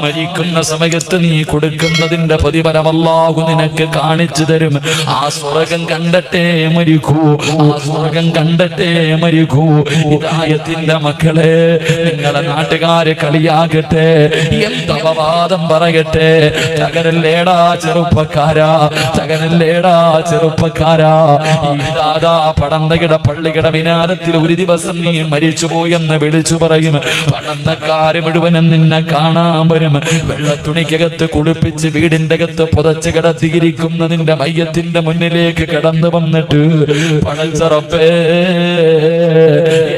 മരിക്കുന്ന സമയത്ത് നീ കൊടുക്കുന്നതിന്റെ പ്രതിഫലം അല്ലാഹു നിനക്ക് കാണിച്ചു തരും. ആ സ്വർഗം കണ്ടിട്ടേ മരിക്കൂ, ആ സ്വർഗം കണ്ടിട്ടേ മരിക്കൂ. ഹിദായത്തിന്റെ മക്കളെ, നിങ്ങളെ നാട്ടുകാര് കളിയാകട്ടെ, എന്തപവാദം പറയട്ടെ, തകരല്ലേടാ ചെറുപ്പക്കാരാ, തകരല്ലേടാ ചെറുപ്പക്കാരാ. ഈ ദാദാ പടന്തകിട പള്ളികിട വിനാരത്തിൽ ഒരു ദിവസം നീ മരിച്ചുപോയെന്ന് വിളിച്ചു പറയും. പടന്തക്കാര് മുഴുവനും നിന്നെ കാണാൻ വരും. വെള്ളത്തുണിക്കകത്ത് കുളിപ്പിച്ച് വീടിന്റെ അകത്ത് പുതച്ച് കിടത്തിയിരിക്കുന്ന നിന്റെ മയ്യത്തിന്റെ മുന്നിലേക്ക് കടന്നു വന്നിട്ട്, പടച്ചറപ്പേ,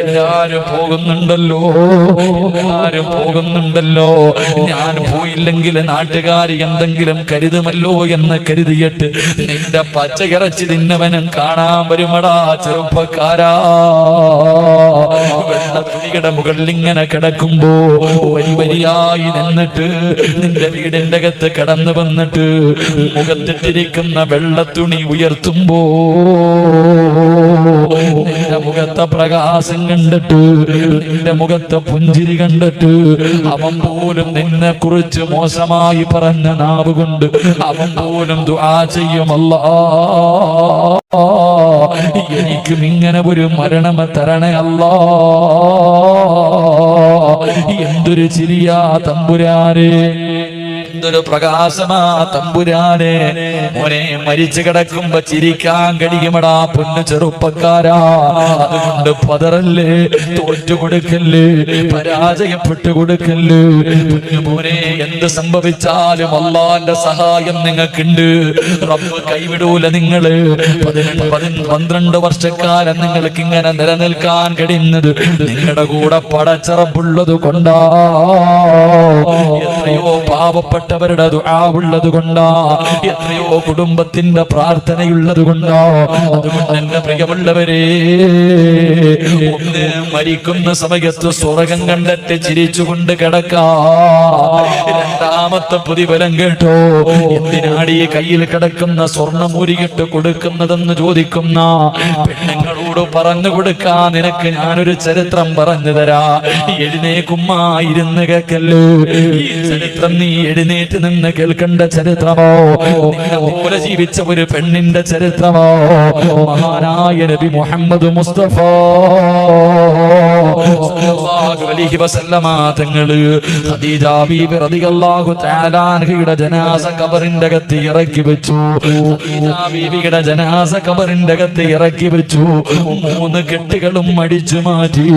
എല്ലാരും പോകുന്നുണ്ടല്ലോ, എല്ലാരും പോകുന്നുണ്ടല്ലോ, ഞാൻ പോയില്ലെങ്കിൽ നാട്ടുകാരി എന്തെങ്കിലും കരുതുമല്ലോ എന്ന് കരുതിയിട്ട് നിന്റെ പച്ചയിറച്ചി തിന്നവനും കാണാൻ വരുമടാ ചെറുപ്പക്കാരാ. വെള്ളത്തുണിയുടെ മുകളിൽ ഇങ്ങനെ കിടക്കുമ്പോ വരി വരിയായി നിന്നിട്ട് നിന്റെ വീടിന്റെ അകത്ത് കടന്നു വന്നിട്ട് മുഖത്തിട്ടിരിക്കുന്ന വെള്ളത്തുണി ഉയർത്തുമ്പോ നിന്റെ മുഖത്തെ പ്രകാശം കണ്ടിട്ട്, നിന്റെ മുഖത്തെ പുഞ്ചിരി കണ്ടിട്ട് അവൻ പോലും നിന്നെ കുറിച്ച് മോശമായി പറഞ്ഞ നാവ് കൊണ്ട് അവൻ പോലും ദുആ ചെയ്യുമല്ലാ, എനിക്കും ഇങ്ങനെ ഒരു മരണം തരണേ അല്ലാ. എന്തൊരു ചിരിയാ തമ്പുരാനെ, എന്തൊരു പ്രകാശമാ തമ്പുരാനെ. മോനെ, മരിച്ചു കിടക്കുമ്പോ ചിരിക്കാൻ കഴിയുമടാ പൊന്നു ചെറുപ്പക്കാരാ. അതുകൊണ്ട് പതറല്ലേ, തോറ്റു കൊടുക്കല്ലേ, പരാജയപ്പെട്ടു കൊടുക്കല്ലേ. മോനെ, എന്ത് സംഭവിച്ചാലും അല്ലാഹുവിന്റെ സഹായം നിങ്ങൾക്കുണ്ട്. റബ്ബ് കൈവിടൂല നിങ്ങള്. 12 വർഷക്കാലം നിങ്ങൾക്ക് ഇങ്ങനെ നിലനിൽക്കാൻ കഴിയുന്നത് നിങ്ങളുടെ കൂടെ പടച്ചറപ്പുള്ളത് കൊണ്ടാ. എത്രയോ പാവപ്പെട്ടവരുടെ ദുആ ഉള്ളത് കൊണ്ടാ, എത്രയോ കുടുംബത്തിന്റെ പ്രാർത്ഥനയുള്ളത് കൊണ്ടാ. അതുകൊണ്ട് എന്റെ പ്രിയമുള്ളവരെ, ഒന്ന് മരിക്കുന്ന സമയത്ത് സ്വർഗം കണ്ടിട്ട് ചിരിച്ചുകൊണ്ട് കിടക്കാ. രണ്ടാമത്തെ പ്രതിഫലം കേട്ടോ, എന്തിനാണ് ഈ കയ്യിൽ കിടക്കുന്ന സ്വർണം ഊരിയിട്ട് കൊടുക്കുന്നതെന്ന് ചോദിക്കുന്ന പെണ്ണുങ്ങളോട് പറഞ്ഞു കൊടുക്കാൻ നിനക്ക് ഞാനൊരു ചരിത്രം പറഞ്ഞു തരാ. എഴുന്നേക്കുമ്മാ, ഇരുന്ന് കേക്കല്ലോ. ഈ ചരിത്രം നീ എഴുന്നേറ്റ് നിന്ന് കേൾക്കേണ്ട ചരിത്രമോ, നിന്നെ പോലെ ജീവിച്ച ഒരു പെണ്ണിന്റെ ചരിത്രമോ. മഹാനായ നബി മുഹമ്മദ് മുസ്തഫ സല്ലല്ലാഹു അലൈഹി വസല്ലമ തങ്ങള് ഖദീജ ബീബി റളിയല്ലാഹു തആല അൻഹയുടെ ജനാസ ഖബറിന്റെ അകത്ത് ഇറക്കി വെച്ചു. ഖദീജ ബീബിയുടെ ജനാസ ഖബറിന്റെ അകത്ത് ഇറക്കി വെച്ചു. 3 കെട്ടുകളും അടിച്ചു മാറ്റി.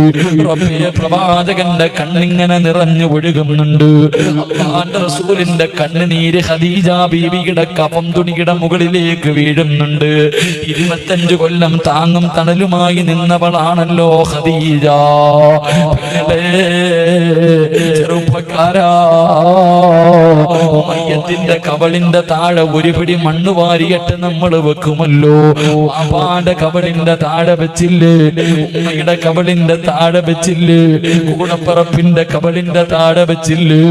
റബ്ബേ, പ്രവാചകന്റെ കണ്ണിങ്ങനെ നിറഞ്ഞു ഒഴുകുന്നുണ്ട്. അല്ലാഹുവിന്റെ റസൂലിന്റെ കണ്ണുനീര് ഖദീജ ബീബിയുടെ കഫം തുണിയുടെ മുകളിലേക്ക് വീഴുന്നുണ്ട്. 25 കൊല്ലം താങ്ങും തണലുമായി നിന്നവളാണല്ലോ ഖദീജ. ചെറുപ്പക്കാരാ, മയ്യത്തിന്റെ കബളിന്റെ താഴെ ഒരു പിടി മണ്ണ് വാരിയിട്ട് നമ്മൾ വെക്കുമല്ലോ. ആപ്പാന്റെ കബളിന്റെ താഴെ വെച്ചില്ലേ, ഉമ്മയുടെ കബളിന്റെ താഴെ വെച്ചില്ലേ, കൂടപ്പറപ്പിന്റെ കബളിന്റെ താഴെ വെച്ചില്ലേ.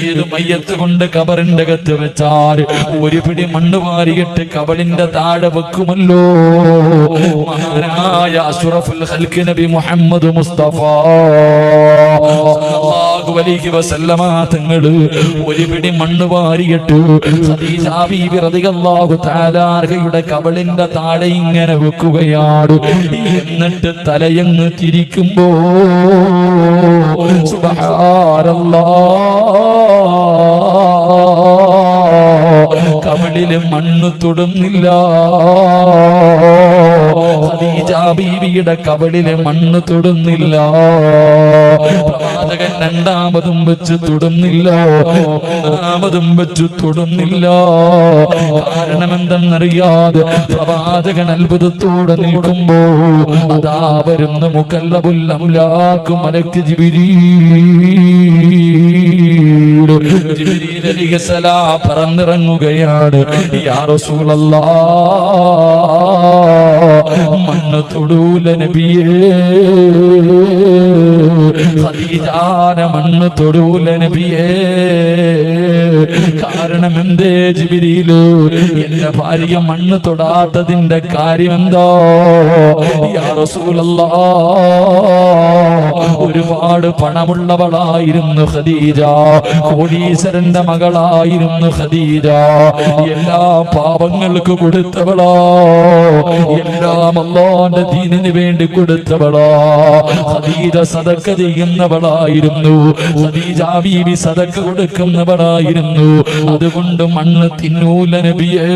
ഏത് മയ്യത്ത് കൊണ്ട് കബറിന്റെ അകത്ത് വെച്ചാൽ ഒരു പിടി മണ്ണ് വാരിയിട്ട് കബളിന്റെ താഴെ വെക്കുമല്ലോ. മഹാനായ അഷ്റഫുൽ ഖൽഖ് നബി മുഹമ്മദ് മുസ്തഫ സല്ലല്ലാഹു അലൈഹി വസല്ലമ തങ്ങള് ഒരു പിടി മണ്ണ് വാരിയിട്ട് ഖദീജ ബീബി റളിയല്ലാഹു തആല അൻഹയുടെ കബളിന്റെ താഴെ ഇങ്ങനെ വെക്കുകയാണ്. എന്നിട്ട് തലയങ്ങ് തിരിക്കുമ്പോ സുബ്ഹാനല്ലാഹ്, കബളില് മണ്ണ് തൊടുന്നില്ല. ഖദീജ ബീവിയുടെ കബളിലെ മണ്ണ് തൊടുന്നില്ല. പ്രവാചകൻ രണ്ടാമതും വെച്ച് തൊടുന്നില്ല, മൂന്നാമതും വെച്ച് തൊടുന്നില്ല. കാരണം എന്തെന്നറിയാതെ പ്രവാചകൻ അത്ഭുതത്തോടെ നിൽക്കുമ്പോ അതാ വരുന്ന മുകല്ലബുൽ അംലാക്ക് മലക്ക് ജിബ്രീൽ അലൈഹിസ്സലാം പറന്നിറങ്ങുകയാണ്. യാ റസൂലല്ലാഹ്, മണ്ണ് തൊടൂല നബിയേ, ഖദീജാനെ മണ്ണ് തൊടൂല നബിയേ. കാരണം എന്തേ ജിബ്രീല്? എന്റെ ഭാര്യ മണ്ണ് തൊടാത്തതിന്റെ കാര്യം എന്തോ? യാ റസൂലല്ലാഹ്, ഒരുപാട് പണമുള്ളവളായിരുന്നു ഖദീജ, കോടീശ്വരന്റെ മകളായിരുന്നു ഖദീജ. എല്ലാ പാപങ്ങൾക്ക് കൊടുത്തവളാ, എല്ലാം അല്ലാഹുവിന്റെ ദീനിന് വേണ്ടി കൊടുത്തവളാ. ഖദീജ സദഖ ചെയ്യുന്നവളായിരുന്നു, ഖദീജ ബീവി സദഖ കൊടുക്കുന്നവളായിരുന്നു. അതുകൊണ്ട് മണ്ണ് തിന്നൂല നബിയേ.